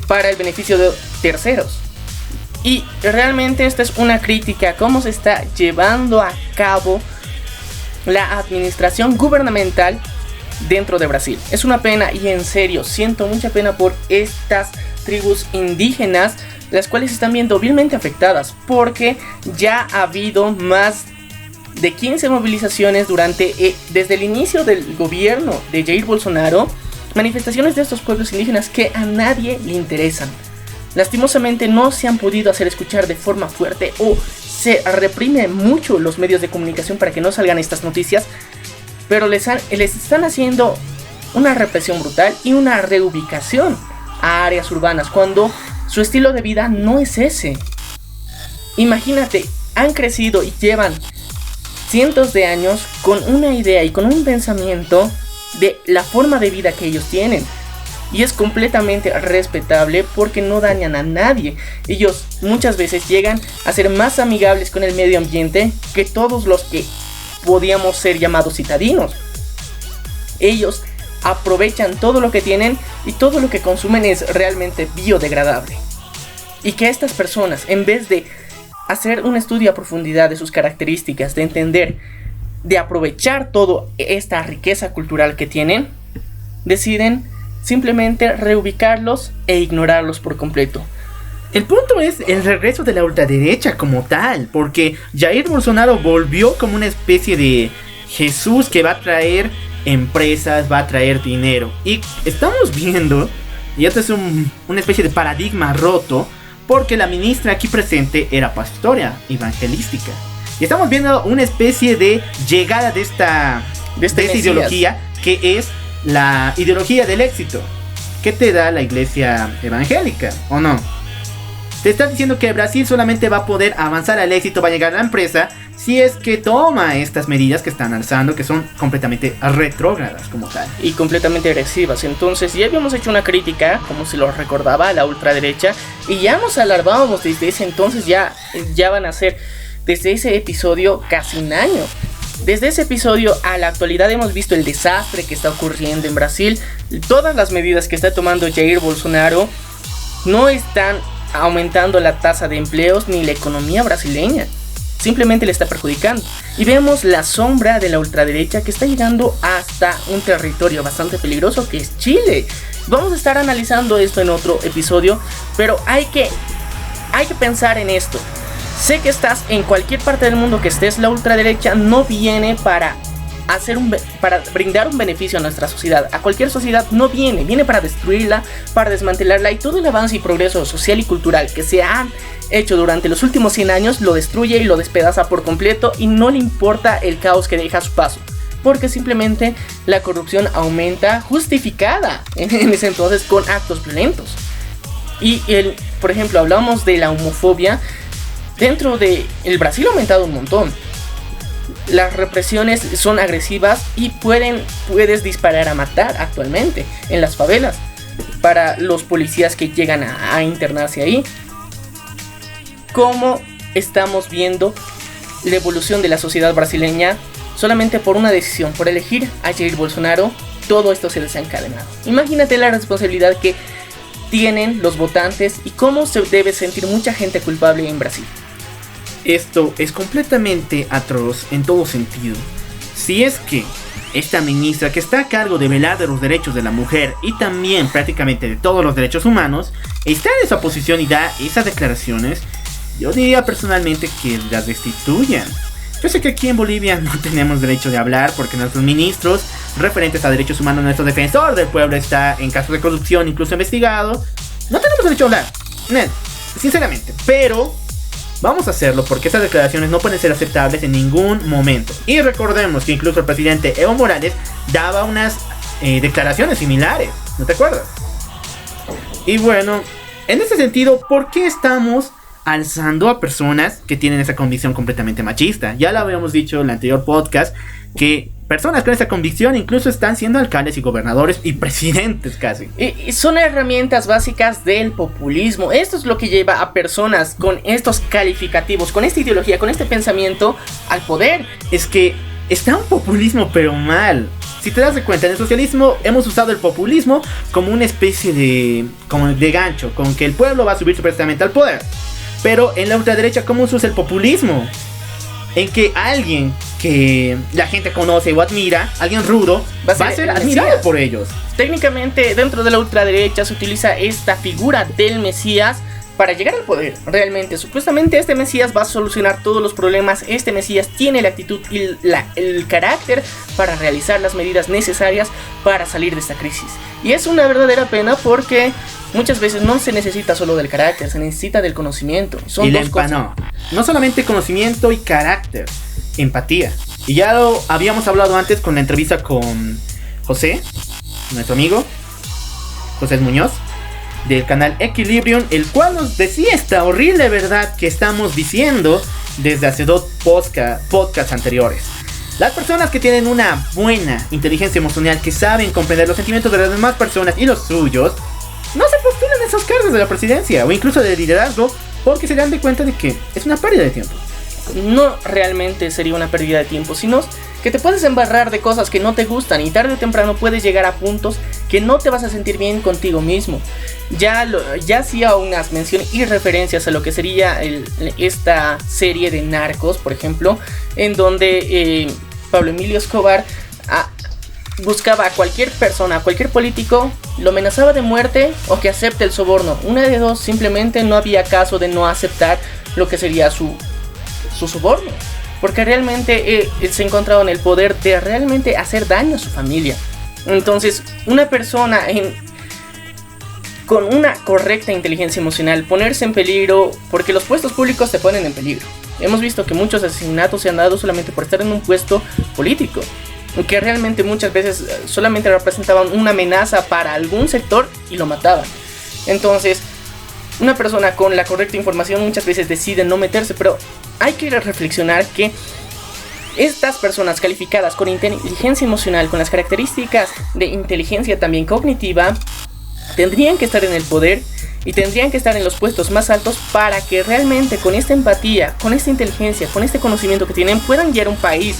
para el beneficio de terceros. Y realmente esta es una crítica a cómo se está llevando a cabo la administración gubernamental dentro de Brasil. Es una pena y en serio siento mucha pena por estas tribus indígenas, las cuales se están viendo vilmente afectadas porque ya ha habido más de 15 movilizaciones desde el inicio del gobierno de Jair Bolsonaro, manifestaciones de estos pueblos indígenas que a nadie le interesan. Lastimosamente no se han podido hacer escuchar de forma fuerte o se reprime mucho los medios de comunicación para que no salgan estas noticias, pero les están haciendo una represión brutal y una reubicación a áreas urbanas cuando su estilo de vida no es ese. Imagínate, han crecido y llevan cientos de años con una idea y con un pensamiento de la forma de vida que ellos tienen. Y es completamente respetable porque no dañan a nadie. Ellos muchas veces llegan a ser más amigables con el medio ambiente que todos los que podíamos ser llamados citadinos. Ellos aprovechan todo lo que tienen y todo lo que consumen es realmente biodegradable. Y que estas personas, en vez de hacer un estudio a profundidad de sus características, de entender, de aprovechar toda esta riqueza cultural que tienen, deciden simplemente reubicarlos e ignorarlos por completo. El punto es el regreso de la ultraderecha como tal, porque Jair Bolsonaro volvió como una especie de Jesús que va a traer empresas, va a traer dinero. Y estamos viendo, y esto es una especie de paradigma roto, porque la ministra aquí presente era pastora evangelística. Y estamos viendo una especie de llegada de esta ideología, que es la ideología del éxito, que te da la iglesia evangélica, ¿o no? Te están diciendo que Brasil solamente va a poder avanzar al éxito, va a llegar a la empresa, si es que toma estas medidas que están alzando, que son completamente retrógradas como tal. Y completamente agresivas. Entonces ya habíamos hecho una crítica, como se lo recordaba, a la ultraderecha, y ya nos alarmábamos desde ese entonces, ya van a ser, desde ese episodio, casi un año. Desde ese episodio a la actualidad hemos visto el desastre que está ocurriendo en Brasil. Todas las medidas que está tomando Jair Bolsonaro no están aumentando la tasa de empleos ni la economía brasileña, simplemente le está perjudicando. Y vemos la sombra de la ultraderecha que está llegando hasta un territorio bastante peligroso, que es Chile. Vamos a estar analizando esto en otro episodio, pero hay que pensar en esto. Sé que estás en cualquier parte del mundo que estés, la ultraderecha no viene para brindar un beneficio a nuestra sociedad. A cualquier sociedad no viene para destruirla, para desmantelarla, y todo el avance y progreso social y cultural que se han hecho durante los últimos 100 años lo destruye y lo despedaza por completo, y no le importa el caos que deja a su paso, porque simplemente la corrupción aumenta, justificada en ese entonces con actos violentos. Y por ejemplo, hablamos de la homofobia. Dentro de el Brasil ha aumentado un montón. Las represiones son agresivas y puedes disparar a matar actualmente en las favelas para los policías que llegan a internarse ahí. ¿Cómo estamos viendo la evolución de la sociedad brasileña solamente por una decisión, por elegir a Jair Bolsonaro? Todo esto se desencadenado. Imagínate la responsabilidad que tienen los votantes y cómo se debe sentir mucha gente culpable en Brasil. Esto es completamente atroz en todo sentido. Si es que esta ministra, que está a cargo de velar de los derechos de la mujer y también prácticamente de todos los derechos humanos, está en esa posición y da esas declaraciones, yo diría personalmente que las destituyan. Yo sé que aquí en Bolivia no tenemos derecho de hablar porque nuestros ministros referentes a derechos humanos, nuestro defensor del pueblo está en casos de corrupción incluso investigado. No tenemos derecho a hablar, sinceramente, pero vamos a hacerlo porque esas declaraciones no pueden ser aceptables en ningún momento. Y recordemos que incluso el presidente Evo Morales daba unas declaraciones similares, ¿no te acuerdas? Y bueno, en ese sentido, ¿por qué estamos alzando a personas que tienen esa convicción completamente machista? Ya lo habíamos dicho en el anterior podcast, que personas con esa convicción incluso están siendo alcaldes y gobernadores y presidentes casi. Y son herramientas básicas del populismo. Esto es lo que lleva a personas con estos calificativos, con esta ideología, con este pensamiento al poder. Es que está un populismo pero mal. Si te das de cuenta, en el socialismo hemos usado el populismo como una especie de gancho, con que el pueblo va a subir supuestamente al poder. Pero en la ultraderecha, ¿cómo se usa el populismo? En que alguien que la gente conoce o admira, alguien rudo, va a ser admirado por ellos. Técnicamente, dentro de la ultraderecha se utiliza esta figura del Mesías para llegar al poder. Realmente, supuestamente este Mesías va a solucionar todos los problemas. Este Mesías tiene la actitud y el carácter para realizar las medidas necesarias para salir de esta crisis. Y es una verdadera pena porque muchas veces no se necesita solo del carácter, se necesita del conocimiento. Son dos cosas. No solamente conocimiento y carácter, empatía. Y ya lo habíamos hablado antes con la entrevista con José, nuestro amigo José Muñoz, del canal Equilibrium, el cual nos decía esta horrible verdad que estamos diciendo desde hace 2 podcasts anteriores. Las personas que tienen una buena inteligencia emocional, que saben comprender los sentimientos de las demás personas y los suyos, no se postulan a esos cargos de la presidencia o incluso de liderazgo, porque se dan de cuenta de que es una pérdida de tiempo. No realmente sería una pérdida de tiempo, sino que te puedes embarrar de cosas que no te gustan y tarde o temprano puedes llegar a puntos que no te vas a sentir bien contigo mismo. Ya hacía unas menciones y referencias a lo que sería esta serie de Narcos, por ejemplo, en donde Pablo Emilio Escobar buscaba a cualquier persona, a cualquier político, lo amenazaba de muerte o que acepte el soborno. Una de dos, simplemente no había caso de no aceptar lo que sería su soborno, porque realmente se encontraba en el poder de realmente hacer daño a su familia. Entonces, una persona con una correcta inteligencia emocional, ponerse en peligro, porque los puestos públicos se ponen en peligro. Hemos visto que muchos asesinatos se han dado solamente por estar en un puesto político, que realmente muchas veces solamente representaban una amenaza para algún sector y lo mataban. Entonces, una persona con la correcta información muchas veces decide no meterse, pero hay que reflexionar que estas personas calificadas con inteligencia emocional, con las características de inteligencia también cognitiva, tendrían que estar en el poder y tendrían que estar en los puestos más altos para que realmente con esta empatía, con esta inteligencia, con este conocimiento que tienen, puedan guiar un país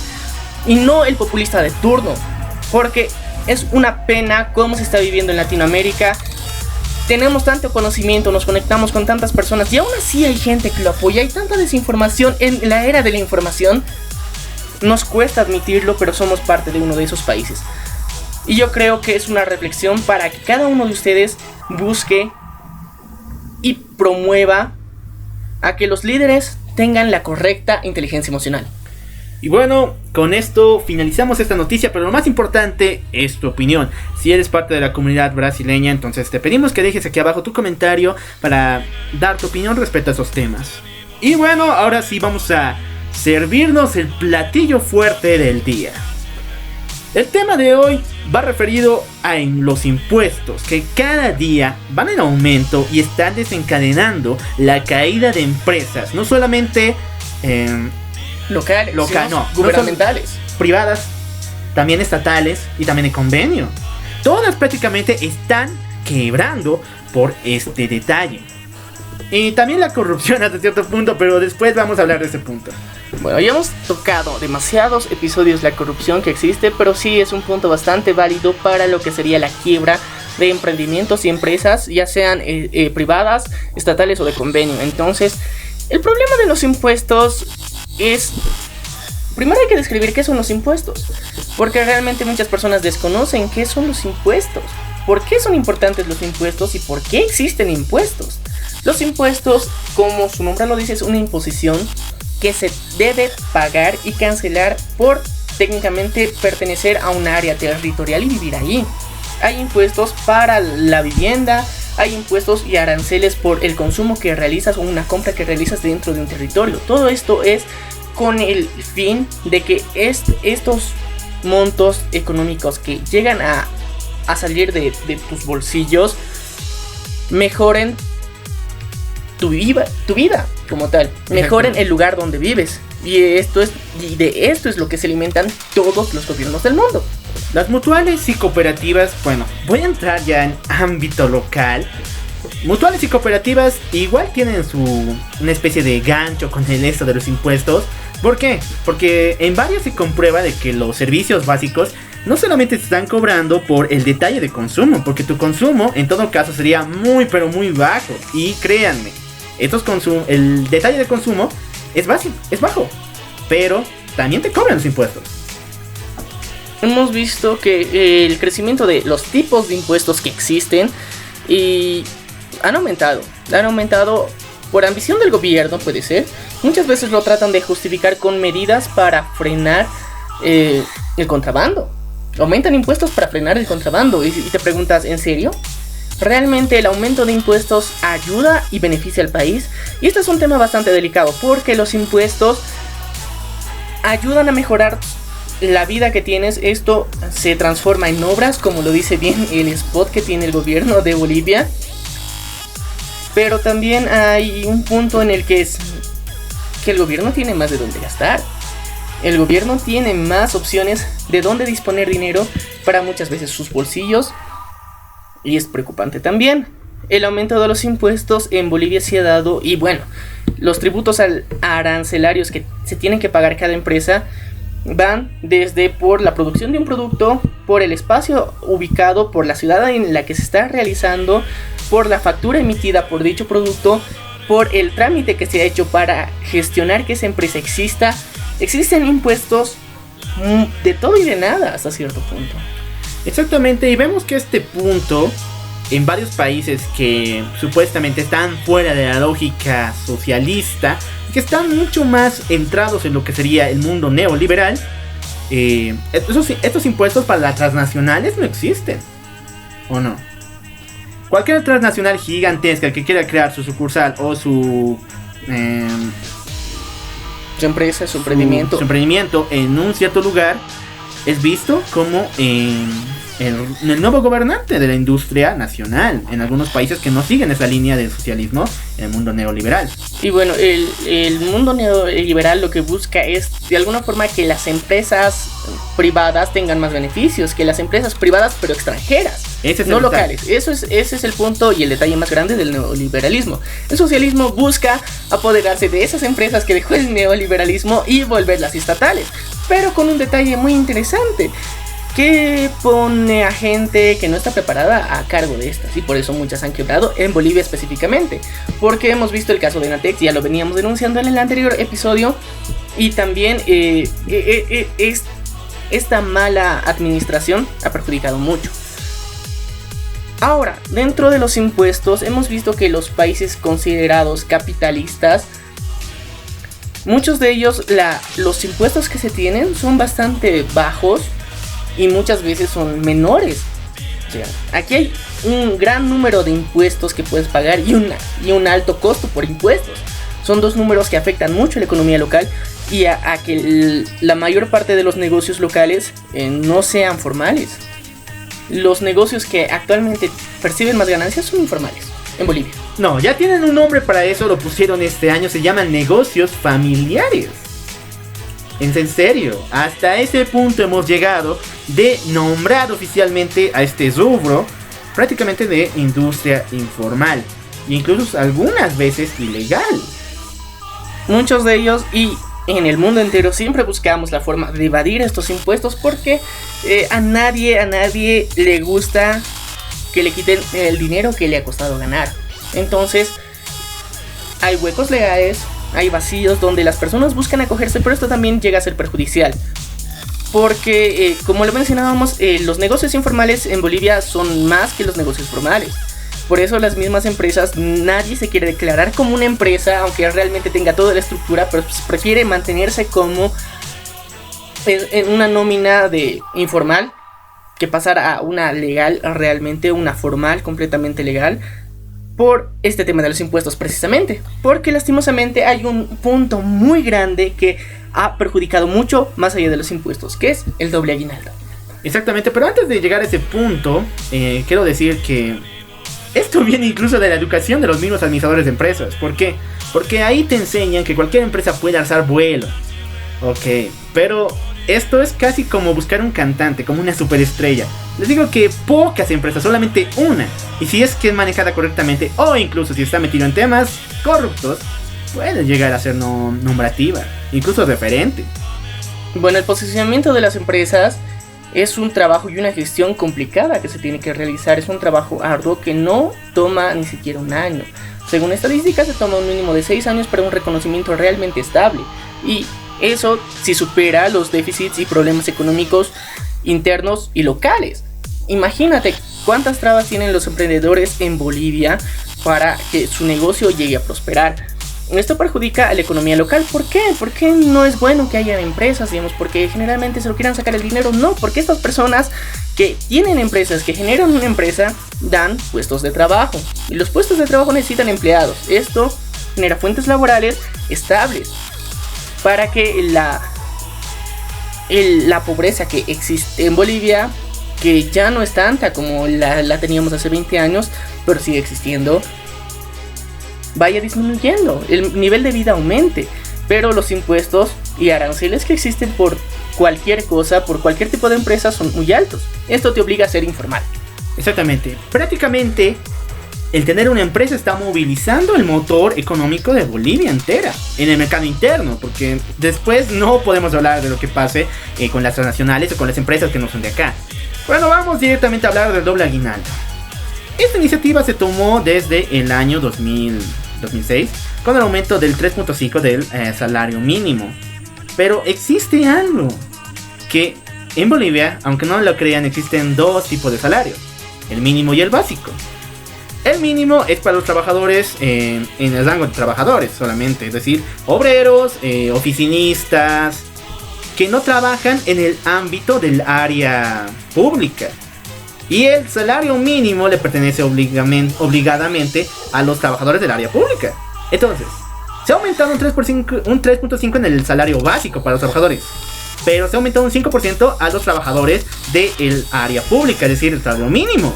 y no el populista de turno. Porque es una pena cómo se está viviendo en Latinoamérica. Tenemos tanto conocimiento, nos conectamos con tantas personas y aún así hay gente que lo apoya. Hay tanta desinformación en la era de la información. Nos cuesta admitirlo, pero somos parte de uno de esos países. Y yo creo que es una reflexión para que cada uno de ustedes busque y promueva a que los líderes tengan la correcta inteligencia emocional. Y bueno, con esto finalizamos esta noticia, pero lo más importante es tu opinión. Si eres parte de la comunidad brasileña, entonces te pedimos que dejes aquí abajo tu comentario para dar tu opinión respecto a esos temas. Y bueno, ahora sí vamos a servirnos el platillo fuerte del día. El tema de hoy va referido a los impuestos que cada día van en aumento y están desencadenando la caída de empresas, no solamente locales, gubernamentales, no privadas, también estatales y también de convenio. Todas prácticamente están quebrando por este detalle. Y también la corrupción hasta cierto punto, pero después vamos a hablar de ese punto. Bueno, ya hemos tocado demasiados episodios la corrupción que existe, pero sí es un punto bastante válido para lo que sería la quiebra de emprendimientos y empresas, ya sean privadas, estatales o de convenio. Entonces, el problema de los impuestos es... Primero hay que describir qué son los impuestos, porque realmente muchas personas desconocen qué son los impuestos, por qué son importantes los impuestos y por qué existen impuestos. Los impuestos, como su nombre lo dice, es una imposición que se debe pagar y cancelar por técnicamente pertenecer a un área territorial y vivir ahí. Hay impuestos para la vivienda, hay impuestos y aranceles por el consumo que realizas o una compra que realizas dentro de un territorio. Todo esto es con el fin de que estos montos económicos que llegan a salir de tus bolsillos mejoren tu vida como tal, mejoren el lugar donde vives. Y de esto es lo que se alimentan todos los gobiernos del mundo. Las mutuales y cooperativas, bueno, voy a entrar ya en ámbito local. Mutuales y cooperativas igual tienen una especie de gancho con esto de los impuestos. ¿Por qué? Porque en varias se comprueba de que los servicios básicos no solamente se están cobrando por el detalle de consumo, porque tu consumo en todo caso sería muy pero muy bajo. Y créanme, el detalle de consumo es bajo, pero también te cobran los impuestos. Hemos visto que el crecimiento de los tipos de impuestos que existen y han aumentado por ambición del gobierno, puede ser. Muchas veces lo tratan de justificar con medidas para frenar el contrabando. Aumentan impuestos para frenar el contrabando y te preguntas, ¿en serio? ¿Realmente el aumento de impuestos ayuda y beneficia al país? Y este es un tema bastante delicado porque los impuestos ayudan a mejorar la vida que tienes. Esto se transforma en obras, como lo dice bien el spot que tiene el gobierno de Bolivia. Pero también hay un punto en el que el gobierno tiene más de dónde gastar. El gobierno tiene más opciones de dónde disponer dinero para muchas veces sus bolsillos. Y es preocupante también. El aumento de los impuestos en Bolivia se ha dado. Y bueno, los tributos arancelarios que se tienen que pagar cada empresa van desde por la producción de un producto, por el espacio ubicado, por la ciudad en la que se está realizando, por la factura emitida por dicho producto, por el trámite que se ha hecho para gestionar que esa empresa exista. Existen impuestos de todo y de nada hasta cierto punto. Exactamente, y vemos que este punto en varios países que supuestamente están fuera de la lógica socialista, que están mucho más entrados en lo que sería el mundo neoliberal, estos impuestos para las transnacionales no existen, ¿o no? Cualquier transnacional gigantesca que quiera crear su sucursal o su empresa, su emprendimiento en un cierto lugar es visto como el nuevo gobernante de la industria nacional en algunos países que no siguen esa línea del socialismo en el mundo neoliberal. Y bueno, el mundo neoliberal lo que busca es de alguna forma que las empresas privadas tengan más beneficios, que las empresas privadas pero extranjeras, no locales. Ese es el punto y el detalle más grande del neoliberalismo. El socialismo busca apoderarse de esas empresas que dejó el neoliberalismo y volverlas estatales, pero con un detalle muy interesante, que pone a gente que no está preparada a cargo de estas, y por eso muchas han quebrado en Bolivia específicamente, porque hemos visto el caso de Natex, ya lo veníamos denunciando en el anterior episodio, y también esta mala administración ha perjudicado mucho. Ahora, dentro de los impuestos hemos visto que los países considerados capitalistas, muchos de ellos los impuestos que se tienen son bastante bajos y muchas veces son menores. O sea, aquí hay un gran número de impuestos que puedes pagar y un alto costo por impuestos. Son dos números que afectan mucho a la economía local y a que la mayor parte de los negocios locales no sean formales. Los negocios que actualmente perciben más ganancias son informales en Bolivia. No, ya tienen un nombre para eso, lo pusieron este año, se llaman negocios familiares. En serio, hasta ese punto hemos llegado de nombrar oficialmente a este rubro prácticamente de industria informal, e incluso algunas veces ilegal. Muchos de ellos, y en el mundo entero siempre buscamos la forma de evadir estos impuestos, porque a nadie le gusta que le quiten el dinero que le ha costado ganar. Entonces hay huecos legales, hay vacíos donde las personas buscan acogerse, pero esto también llega a ser perjudicial, porque como lo mencionábamos, los negocios informales en Bolivia son más que los negocios formales. Por eso las mismas empresas, nadie se quiere declarar como una empresa, aunque realmente tenga toda la estructura, pero pues prefiere mantenerse como en una nómina de informal que pasar a una legal, realmente una formal, completamente legal, por este tema de los impuestos precisamente, porque lastimosamente hay un punto muy grande que ha perjudicado mucho más allá de los impuestos, que es el doble aguinaldo. Exactamente, pero antes de llegar a ese punto, quiero decir que esto viene incluso de la educación de los mismos administradores de empresas. ¿Por qué? Porque ahí te enseñan que cualquier empresa puede alzar vuelo. Ok, pero esto es casi como buscar un cantante, como una superestrella. Les digo que pocas empresas, solamente una, y si es que es manejada correctamente, o incluso si está metido en temas corruptos, puede llegar a ser nombrativa, incluso referente. Bueno, el posicionamiento de las empresas es un trabajo y una gestión complicada que se tiene que realizar. Es un trabajo arduo que no toma ni siquiera un año. Según estadísticas, se toma un mínimo de 6 años para un reconocimiento realmente estable, y eso si supera los déficits y problemas económicos internos y locales. Imagínate cuántas trabas tienen los emprendedores en Bolivia para que su negocio llegue a prosperar. Esto perjudica a la economía local. ¿Por qué? ¿Por qué no es bueno que haya empresas, digamos? Porque generalmente se lo quieran sacar el dinero. No, porque estas personas que tienen empresas, que generan una empresa, dan puestos de trabajo. Y los puestos de trabajo necesitan empleados. Esto genera fuentes laborales estables para que la pobreza que existe en Bolivia, que ya no es tanta como la teníamos hace 20 años, pero sigue existiendo, vaya disminuyendo, el nivel de vida aumente. Pero los impuestos y aranceles que existen por cualquier cosa, por cualquier tipo de empresa, son muy altos. Esto te obliga a ser informal. Exactamente, prácticamente el tener una empresa está movilizando el motor económico de Bolivia entera en el mercado interno, porque después no podemos hablar de lo que pase con las transnacionales o con las empresas que no son de acá. Bueno, vamos directamente a hablar del doble aguinaldo. Esta iniciativa se tomó desde el año 2006 con el aumento del 3.5 del salario mínimo. Pero existe algo que En Bolivia, aunque no lo crean, existen dos tipos de salarios, el mínimo y el básico. El mínimo es para los trabajadores en el rango de trabajadores solamente, es decir, obreros, oficinistas, que no trabajan en el ámbito del área pública. Y el salario mínimo le pertenece obligadamente a los trabajadores del área pública. Entonces, se ha aumentado un 3.5 en el salario básico para los trabajadores, pero se ha aumentado un 5% a los trabajadores del área pública, es decir, el salario mínimo.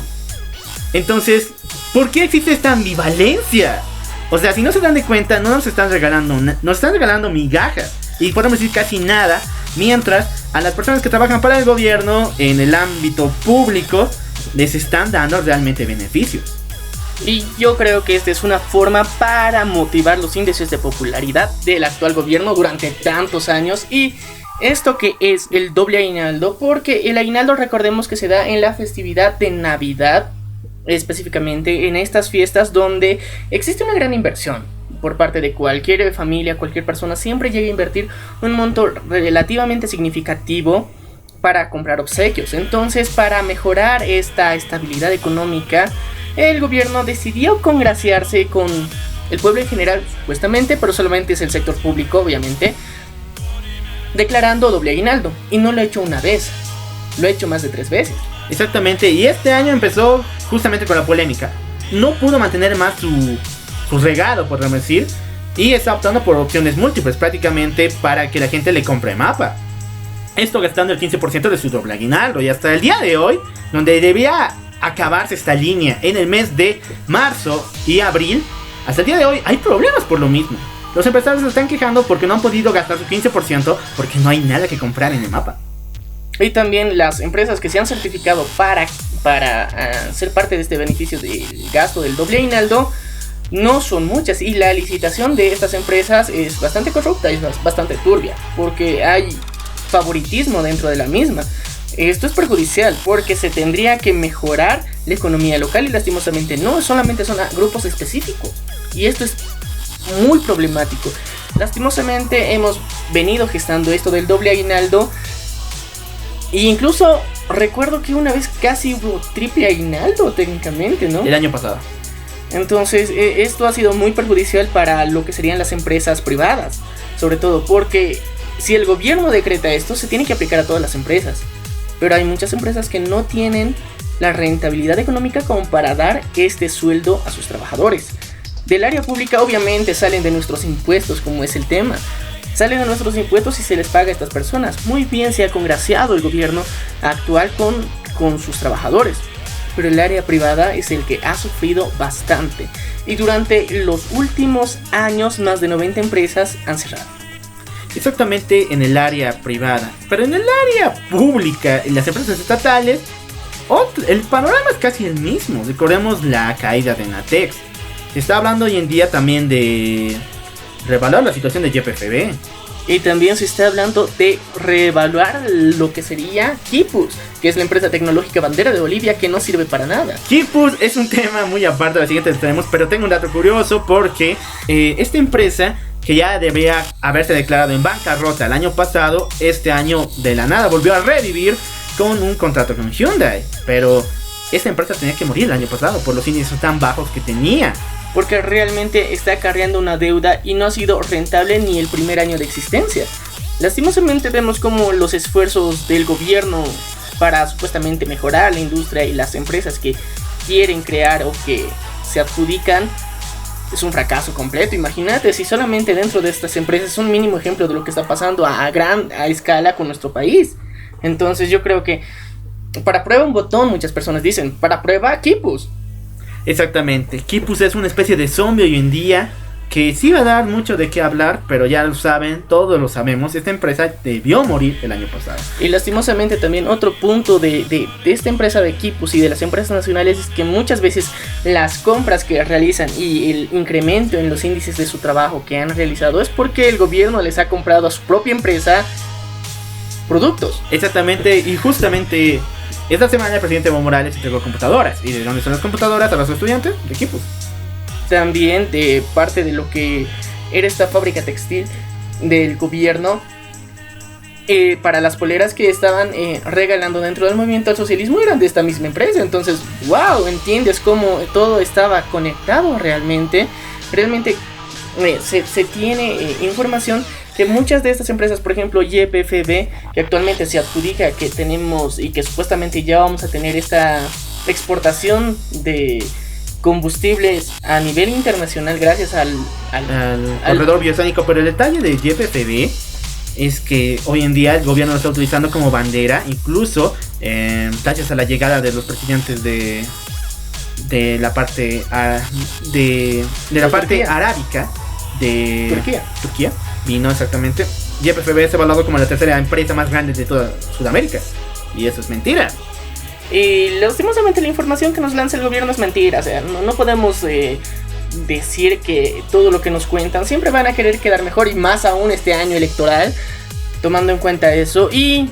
Entonces, ¿por qué existe esta ambivalencia? O sea, si no se dan de cuenta, no nos están regalando nos están regalando migajas, y podemos decir casi nada, mientras a las personas que trabajan para el gobierno en el ámbito público les están dando realmente beneficios. Y yo creo que esta es una forma para motivar los índices de popularidad del actual gobierno durante tantos años. Y esto que es el doble aguinaldo, porque el aguinaldo, recordemos que se da en la festividad de Navidad, específicamente en estas fiestas donde existe una gran inversión por parte de cualquier familia, cualquier persona siempre llega a invertir un monto relativamente significativo para comprar obsequios. Entonces, para mejorar esta estabilidad económica, el gobierno decidió congraciarse con el pueblo en general, supuestamente, pero solamente es el sector público, obviamente, declarando doble aguinaldo. Y no lo ha hecho una vez, lo ha hecho más de 3 veces. Exactamente, y este año empezó justamente con la polémica. No pudo mantener más su regalo, podríamos decir, y está optando por opciones múltiples prácticamente para que la gente le compre mapa. Esto gastando el 15% de su doble aguinaldo, y hasta el día de hoy, donde debía acabarse esta línea en el mes de marzo y abril, hasta el día de hoy hay problemas por lo mismo. Los empresarios se están quejando porque no han podido gastar su 15% porque no hay nada que comprar en el mapa. Y también las empresas que se han certificado para ser parte de este beneficio del gasto del doble aguinaldo no son muchas, y la licitación de estas empresas es bastante corrupta, es bastante turbia, porque hay favoritismo dentro de la misma. Esto es perjudicial porque se tendría que mejorar la economía local y lastimosamente no, solamente son grupos específicos, y esto es muy problemático. Lastimosamente hemos venido gestando esto del doble aguinaldo, e incluso recuerdo que una vez casi hubo triple aguinaldo técnicamente, ¿no? El año pasado. Entonces esto ha sido muy perjudicial para lo que serían las empresas privadas, sobre todo porque si el gobierno decreta esto, se tiene que aplicar a todas las empresas, pero hay muchas empresas que no tienen la rentabilidad económica como para dar este sueldo a sus trabajadores. Del área pública obviamente salen de nuestros impuestos, como es el tema, salen de nuestros impuestos y se les paga a estas personas. Muy bien se ha congraciado el gobierno actual con sus trabajadores, pero el área privada es el que ha sufrido bastante, y durante los últimos años más de 90 empresas han cerrado. Exactamente, en el área privada, pero en el área pública, en las empresas estatales, el panorama es casi el mismo. Recordemos la caída de Natex. Se está hablando hoy en día también de reevaluar la situación de YPFB. Y también se está hablando de reevaluar lo que sería Quipus, que es la empresa tecnológica bandera de Bolivia, que no sirve para nada. Quipus es un tema muy aparte de la siguiente que tenemos, pero tengo un dato curioso porque esta empresa, que ya debería haberse declarado en bancarrota el año pasado, este año de la nada volvió a revivir con un contrato con Hyundai. Pero esta empresa tenía que morir el año pasado por los índices tan bajos que tenía, porque realmente está acarreando una deuda y no ha sido rentable ni el primer año de existencia. Lastimosamente vemos como los esfuerzos del gobierno para supuestamente mejorar la industria y las empresas que quieren crear o que se adjudican es un fracaso completo. Imagínate si solamente dentro de estas empresas es un mínimo ejemplo de lo que está pasando a escala con nuestro país. Entonces yo creo que para prueba un botón, muchas personas dicen, para prueba Quipus. Exactamente, Quipus es una especie de zombie hoy en día que sí va a dar mucho de qué hablar, pero ya lo saben, todos lo sabemos, esta empresa debió morir el año pasado. Y lastimosamente también otro punto de esta empresa de Quipus y de las empresas nacionales es que muchas veces las compras que realizan y el incremento en los índices de su trabajo que han realizado es porque el gobierno les ha comprado a su propia empresa productos. Exactamente, y justamente esta semana el presidente Evo Morales entregó computadoras. ¿Y de dónde son las computadoras a los estudiantes? De Quipus. También de parte de lo que era esta fábrica textil del gobierno, para las poleras que estaban regalando dentro del movimiento al socialismo eran de esta misma empresa. Entonces, wow, entiendes cómo todo estaba conectado realmente. Realmente se tiene información que muchas de estas empresas, por ejemplo YPFB, que actualmente se adjudica que tenemos y que supuestamente ya vamos a tener esta exportación de combustibles a nivel internacional gracias al corredor bioceánico. Pero el detalle de YPFB es que hoy en día el gobierno lo está utilizando como bandera, incluso gracias a la llegada de los presidentes de la parte de la parte arábica de Turquía. Y no exactamente. YPFB es evaluado como la tercera empresa más grande de toda Sudamérica. Y eso es mentira. Y lastimosamente la información que nos lanza el gobierno es mentira. O sea, no podemos decir que todo lo que nos cuentan siempre van a querer quedar mejor, y más aún este año electoral, tomando en cuenta eso. Y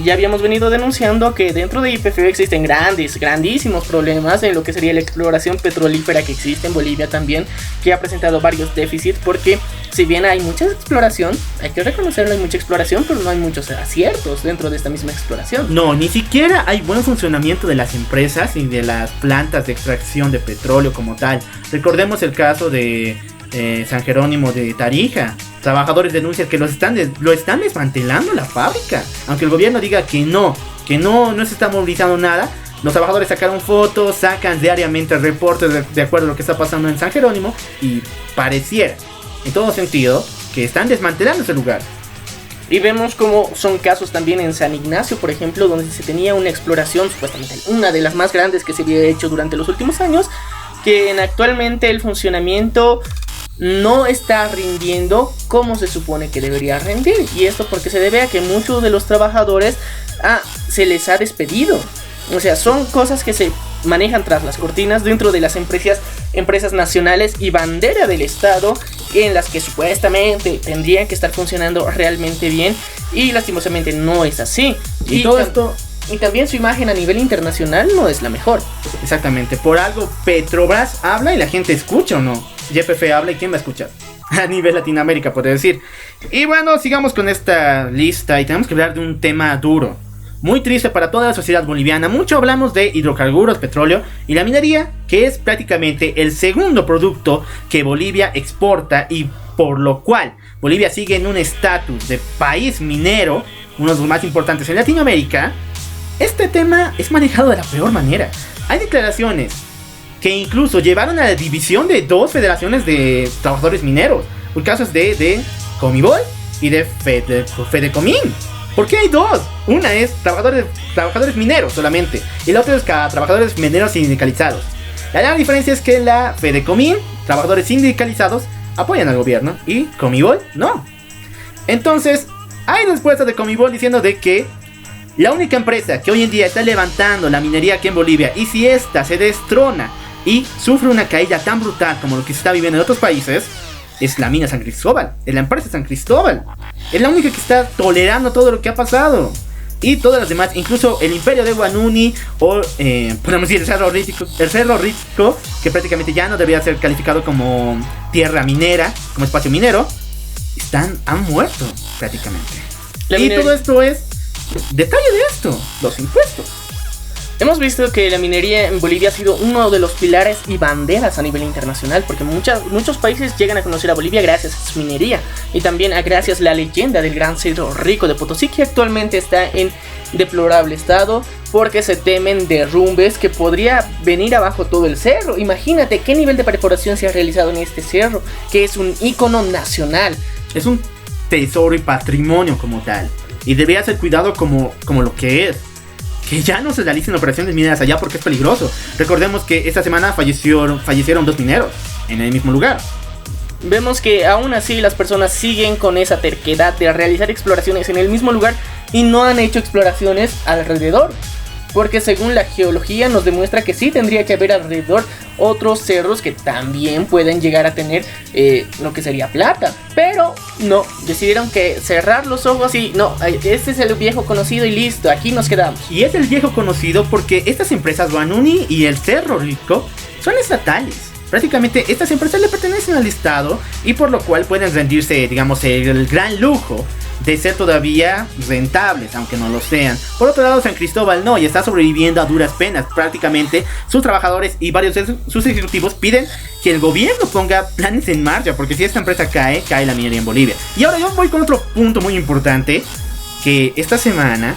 ya habíamos venido denunciando que dentro de YPFB existen grandísimos problemas en lo que sería la exploración petrolífera que existe en Bolivia también, que ha presentado varios déficits, porque si bien hay mucha exploración, hay que reconocerlo, hay mucha exploración, pero no hay muchos aciertos dentro de esta misma exploración. No, ni siquiera hay buen funcionamiento de las empresas y de las plantas de extracción de petróleo como tal. Recordemos el caso de San Jerónimo de Tarija. Trabajadores denuncian que lo están desmantelando la fábrica, aunque el gobierno diga que no se está movilizando nada. Los trabajadores sacaron fotos, sacan diariamente reportes de acuerdo a lo que está pasando en San Jerónimo, y pareciera, en todo sentido, que están desmantelando ese lugar. Y vemos como son casos también en San Ignacio, por ejemplo, donde se tenía una exploración, supuestamente una de las más grandes que se había hecho durante los últimos años, que actualmente el funcionamiento no está rindiendo como se supone que debería rendir. Y esto porque se debe a que muchos de los trabajadores se les ha despedido. O sea, son cosas que se manejan tras las cortinas dentro de las empresas nacionales y bandera del Estado, en las que supuestamente tendrían que estar funcionando realmente bien, y lastimosamente no es así. Y todo esto... Y también su imagen a nivel internacional no es la mejor. Exactamente, por algo Petrobras habla y la gente escucha, ¿o no? YPF habla y ¿quién va a escuchar? A nivel Latinoamérica, podría decir. Y bueno, sigamos con esta lista y tenemos que hablar de un tema duro, muy triste para toda la sociedad boliviana. Mucho hablamos de hidrocarburos, petróleo y la minería, que es prácticamente el segundo producto que Bolivia exporta, y por lo cual Bolivia sigue en un estatus de país minero, uno de los más importantes en Latinoamérica. Este tema es manejado de la peor manera. Hay declaraciones que incluso llevaron a la división de dos federaciones de trabajadores mineros. El caso es de Comibol y de Fedecomín. ¿Por qué hay dos? Una es trabajadores mineros solamente, y la otra es trabajadores mineros sindicalizados. La gran diferencia es que la Fedecomín, trabajadores sindicalizados, apoyan al gobierno, y Comibol no. Entonces, hay respuestas de Comibol diciendo de que la única empresa que hoy en día está levantando la minería aquí en Bolivia, y si esta se destrona y sufre una caída tan brutal como lo que se está viviendo en otros países, es la mina San Cristóbal, es la empresa San Cristóbal. Es la única que está tolerando todo lo que ha pasado. Y todas las demás, incluso el imperio de Guanuni, o podemos decir el Cerro Rico, que prácticamente ya no debería ser calificado como tierra minera, como espacio minero, han muerto prácticamente. Y todo esto es detalle de esto, los impuestos. Hemos visto que la minería en Bolivia ha sido uno de los pilares y banderas a nivel internacional, porque muchos países llegan a conocer a Bolivia gracias a su minería, y también gracias a la leyenda del Gran Cerro Rico de Potosí, que actualmente está en deplorable estado porque se temen derrumbes que podría venir abajo todo el cerro. Imagínate qué nivel de perforación se ha realizado en este cerro, que es un ícono nacional. Es un tesoro y patrimonio como tal, y debería ser cuidado como lo que es. Que ya no se realicen operaciones mineras allá porque es peligroso. Recordemos que esta semana fallecieron 2 mineros en el mismo lugar. Vemos que aún así las personas siguen con esa terquedad de realizar exploraciones en el mismo lugar y no han hecho exploraciones alrededor, porque según la geología nos demuestra que sí tendría que haber alrededor otros cerros que también pueden llegar a tener lo que sería plata. Pero no, decidieron que cerrar los ojos y no, este es el viejo conocido y listo, aquí nos quedamos. Y es el viejo conocido porque estas empresas Guanuni y el Cerro Rico son estatales. Prácticamente estas empresas le pertenecen al Estado, y por lo cual pueden rendirse, digamos, el gran lujo de ser todavía rentables, aunque no lo sean. Por otro lado, San Cristóbal no, y está sobreviviendo a duras penas. Prácticamente sus trabajadores y varios de sus ejecutivos piden que el gobierno ponga planes en marcha, porque si esta empresa cae, cae la minería en Bolivia. Y ahora yo voy con otro punto muy importante, que esta semana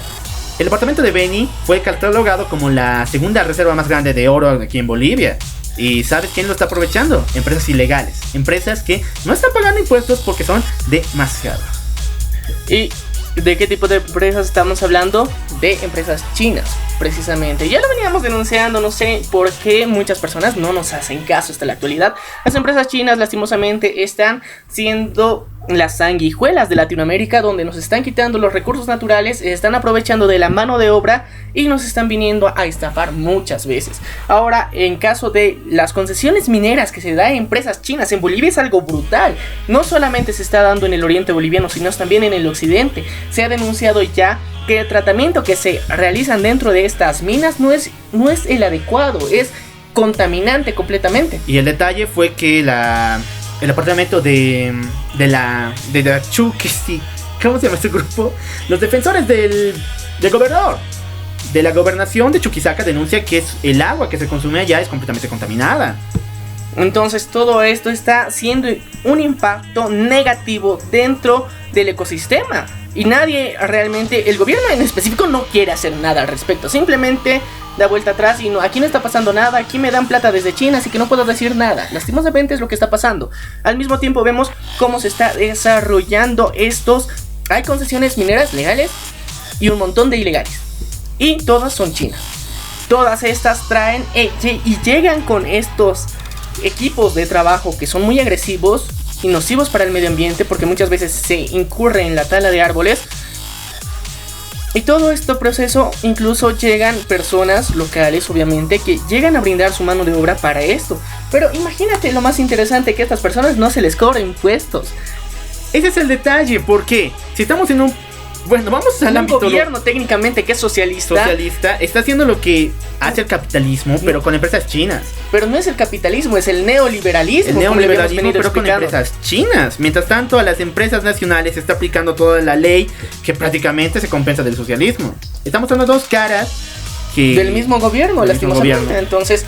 el departamento de Beni fue catalogado como la segunda reserva más grande de oro aquí en Bolivia. ¿Y sabes quién lo está aprovechando? Empresas ilegales, empresas que no están pagando impuestos porque son demasiados. ¿Y de qué tipo de empresas estamos hablando? De empresas chinas, precisamente. Ya lo veníamos denunciando, no sé por qué muchas personas no nos hacen caso hasta la actualidad. Las empresas chinas lastimosamente están siendo las sanguijuelas de Latinoamérica, donde nos están quitando los recursos naturales, están aprovechando de la mano de obra y nos están viniendo a estafar muchas veces. Ahora, en caso de las concesiones mineras que se da a empresas chinas en Bolivia, es algo brutal. No solamente se está dando en el oriente boliviano, sino también en el occidente. Se ha denunciado ya que el tratamiento que se realizan dentro de estas minas no es el adecuado, es contaminante completamente. Y el detalle fue que el apartamento de la Chuquisi, ¿cómo se llama este grupo? Los defensores del gobernador de la gobernación de Chuquisaca denuncia que el agua que se consume allá es completamente contaminada. Entonces todo esto está siendo un impacto negativo dentro del ecosistema. Y nadie realmente, el gobierno en específico no quiere hacer nada al respecto. Simplemente da vuelta atrás y no, aquí no está pasando nada, aquí me dan plata desde China, así que no puedo decir nada. Lastimosamente es lo que está pasando. Al mismo tiempo vemos cómo se está desarrollando estos. Hay concesiones mineras legales y un montón de ilegales. Y todas son chinas. Todas estas traen y llegan con estos equipos de trabajo que son muy agresivos y nocivos para el medio ambiente, porque muchas veces se incurre en la tala de árboles. Y todo este proceso, incluso llegan personas locales, obviamente, que llegan a brindar su mano de obra para esto. Pero imagínate lo más interesante, que a estas personas no se les cobra impuestos. Ese es el detalle, porque si estamos en bueno, vamos al ámbito. Un gobierno técnicamente que es socialista está haciendo lo que hace el capitalismo, pero con empresas chinas. Pero no es el capitalismo, es el neoliberalismo. El neoliberalismo, pero con empresas chinas. Mientras tanto, a las empresas nacionales se está aplicando toda la ley que prácticamente se compensa del socialismo. Estamos dando dos caras del mismo gobierno, lastimosamente. Entonces,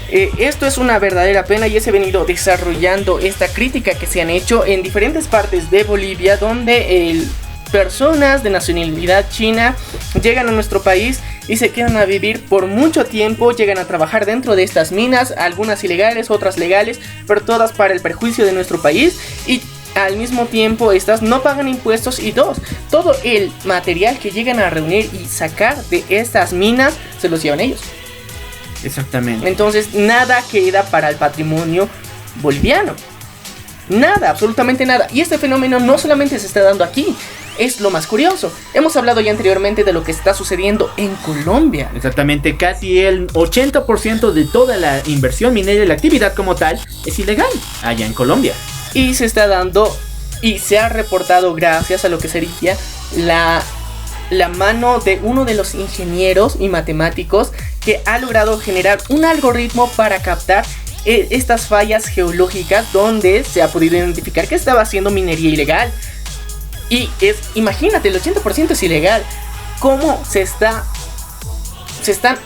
esto es una verdadera pena, y se ha venido desarrollando esta crítica que se han hecho en diferentes partes de Bolivia, donde personas de nacionalidad china llegan a nuestro país y se quedan a vivir por mucho tiempo, llegan a trabajar dentro de estas minas, algunas ilegales, otras legales, pero todas para el perjuicio de nuestro país, y al mismo tiempo estas no pagan impuestos, y todo el material que llegan a reunir y sacar de estas minas se los llevan ellos. Exactamente. Entonces nada queda para el patrimonio boliviano. Nada, absolutamente nada. Y este fenómeno no solamente se está dando aquí, es lo más curioso. Hemos hablado ya anteriormente de lo que está sucediendo en Colombia. Exactamente, casi el 80% de toda la inversión minera y la actividad como tal es ilegal allá en Colombia. Y se está dando y se ha reportado gracias a lo que sería la mano de uno de los ingenieros y matemáticos que ha logrado generar un algoritmo para captar estas fallas geológicas, donde se ha podido identificar que estaba haciendo minería ilegal. Y imagínate, el 80% es ilegal. ¿Cómo se están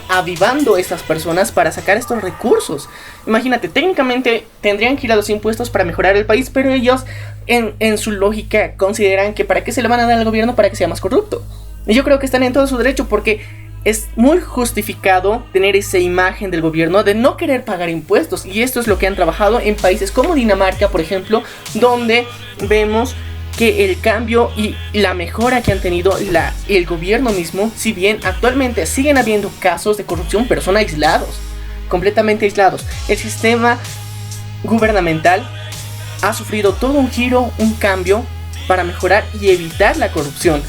avivando estas personas para sacar estos recursos? Imagínate, técnicamente tendrían que ir a los impuestos para mejorar el país, pero ellos en su lógica consideran que para qué se le van a dar al gobierno para que sea más corrupto. Y yo creo que están en todo su derecho, porque es muy justificado tener esa imagen del gobierno de no querer pagar impuestos. Y esto es lo que han trabajado en países como Dinamarca, por ejemplo, donde vemos que el cambio y la mejora que han tenido el gobierno mismo, si bien actualmente siguen habiendo casos de corrupción, pero son aislados, completamente aislados. El sistema gubernamental ha sufrido todo un giro, un cambio para mejorar y evitar la corrupción,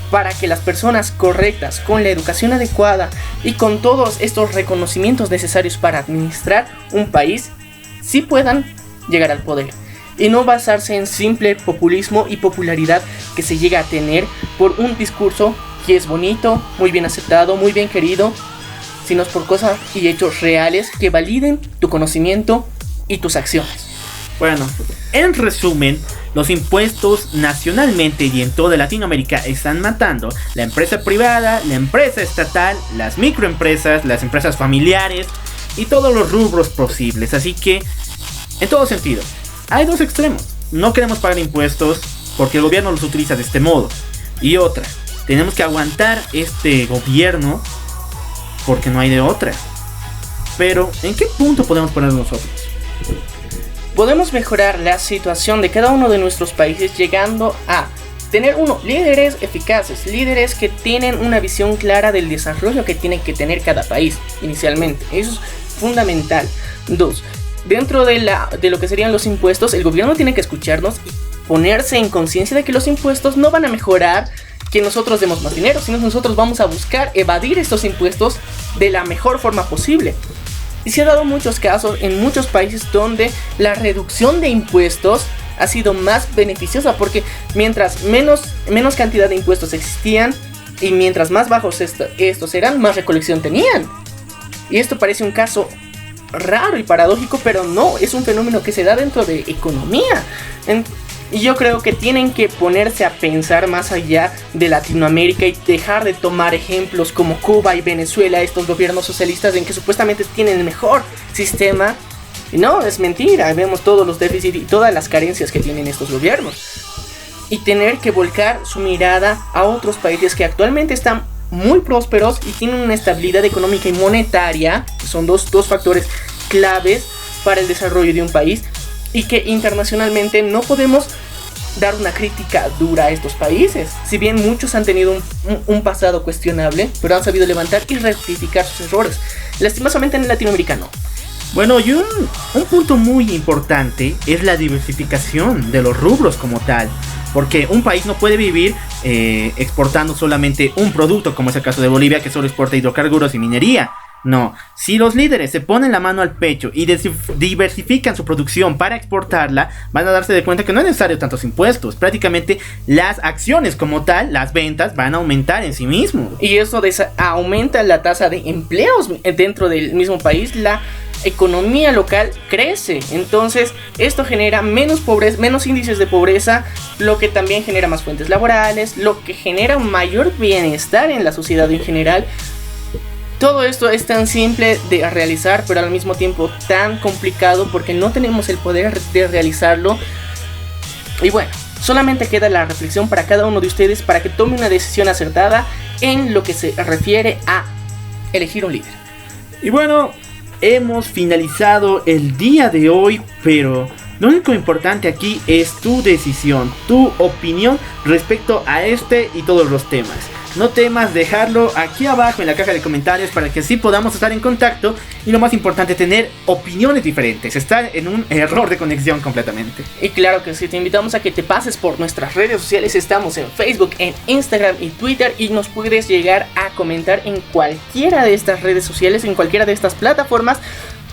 para que las personas correctas, con la educación adecuada y con todos estos reconocimientos necesarios para administrar un país, sí puedan llegar al poder. Y no basarse en simple populismo y popularidad que se llega a tener por un discurso que es bonito, muy bien aceptado, muy bien querido, sino por cosas y hechos reales que validen tu conocimiento y tus acciones. Bueno, en resumen, los impuestos nacionalmente y en toda Latinoamérica están matando la empresa privada, la empresa estatal, las microempresas, las empresas familiares y todos los rubros posibles. Así que, en todo sentido, hay dos extremos. No queremos pagar impuestos porque el gobierno los utiliza de este modo. Y otra, tenemos que aguantar este gobierno porque no hay de otra. Pero, ¿en qué punto podemos poner nosotros? Podemos mejorar la situación de cada uno de nuestros países llegando a tener, líderes eficaces, líderes que tienen una visión clara del desarrollo que tiene que tener cada país inicialmente. Eso es fundamental. 2. Dentro de lo que serían los impuestos, el gobierno tiene que escucharnos y ponerse en conciencia de que los impuestos no van a mejorar que nosotros demos más dinero, sino nosotros vamos a buscar evadir estos impuestos de la mejor forma posible. Y se ha dado muchos casos en muchos países donde la reducción de impuestos ha sido más beneficiosa, porque mientras menos cantidad de impuestos existían y mientras más bajos estos eran, más recolección tenían. Y esto parece un caso raro y paradójico, pero no, es un fenómeno que se da dentro de economía. Y yo creo que tienen que ponerse a pensar más allá de Latinoamérica y dejar de tomar ejemplos como Cuba y Venezuela, estos gobiernos socialistas en que supuestamente tienen el mejor sistema. Y no, es mentira, vemos todos los déficits y todas las carencias que tienen estos gobiernos. Y tener que volcar su mirada a otros países que actualmente están muy prósperos y tienen una estabilidad económica y monetaria, que son dos factores claves para el desarrollo de un país, y que internacionalmente no podemos dar una crítica dura a estos países. Si bien muchos han tenido un pasado cuestionable, pero han sabido levantar y rectificar sus errores. Lastimosamente en Latinoamérica no. Bueno, y un punto muy importante es la diversificación de los rubros como tal. Porque un país no puede vivir exportando solamente un producto, como es el caso de Bolivia, que solo exporta hidrocarburos y minería. No, si los líderes se ponen la mano al pecho y diversifican su producción para exportarla, van a darse de cuenta que no es necesario tantos impuestos. Prácticamente las acciones como tal, las ventas, van a aumentar en sí mismo. Y eso aumenta la tasa de empleos dentro del mismo país. La economía local crece, entonces esto genera menos pobreza, menos índices de pobreza, lo que también genera más fuentes laborales, lo que genera un mayor bienestar en la sociedad en general. Todo esto es tan simple de realizar, pero al mismo tiempo tan complicado porque no tenemos el poder de realizarlo. Y bueno, solamente queda la reflexión para cada uno de ustedes para que tome una decisión acertada en lo que se refiere a elegir un líder. Y bueno, hemos finalizado el día de hoy, pero lo único importante aquí es tu decisión, tu opinión respecto a este y todos los temas. No temas dejarlo aquí abajo en la caja de comentarios para que así podamos estar en contacto. Y lo más importante, tener opiniones diferentes, estar en un error de conexión completamente. Y claro que sí, te invitamos a que te pases por nuestras redes sociales. Estamos en Facebook, en Instagram y Twitter, y nos puedes llegar a comentar en cualquiera de estas redes sociales, en cualquiera de estas plataformas.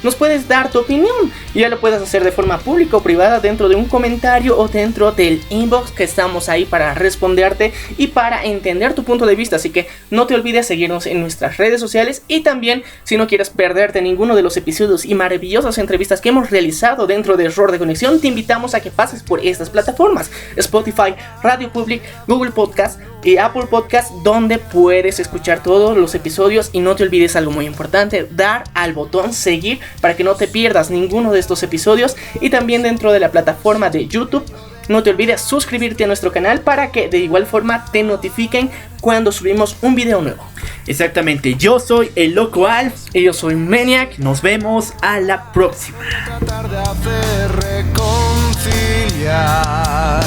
Nos puedes dar tu opinión, y ya lo puedes hacer de forma pública o privada dentro de un comentario o dentro del inbox, que estamos ahí para responderte y para entender tu punto de vista. Así que no te olvides seguirnos en nuestras redes sociales, y también si no quieres perderte ninguno de los episodios y maravillosas entrevistas que hemos realizado dentro de Error de Conexión, te invitamos a que pases por estas plataformas: Spotify, Radio Public, Google Podcast y Apple Podcast, donde puedes escuchar todos los episodios. Y no te olvides algo muy importante: dar al botón seguir para que no te pierdas ninguno de estos episodios. Y también dentro de la plataforma de YouTube, no te olvides suscribirte a nuestro canal para que de igual forma te notifiquen cuando subimos un video nuevo. Exactamente, yo soy el Loco Alf y yo soy Maniac. Nos vemos a la próxima. Tratar de hacer reconciliar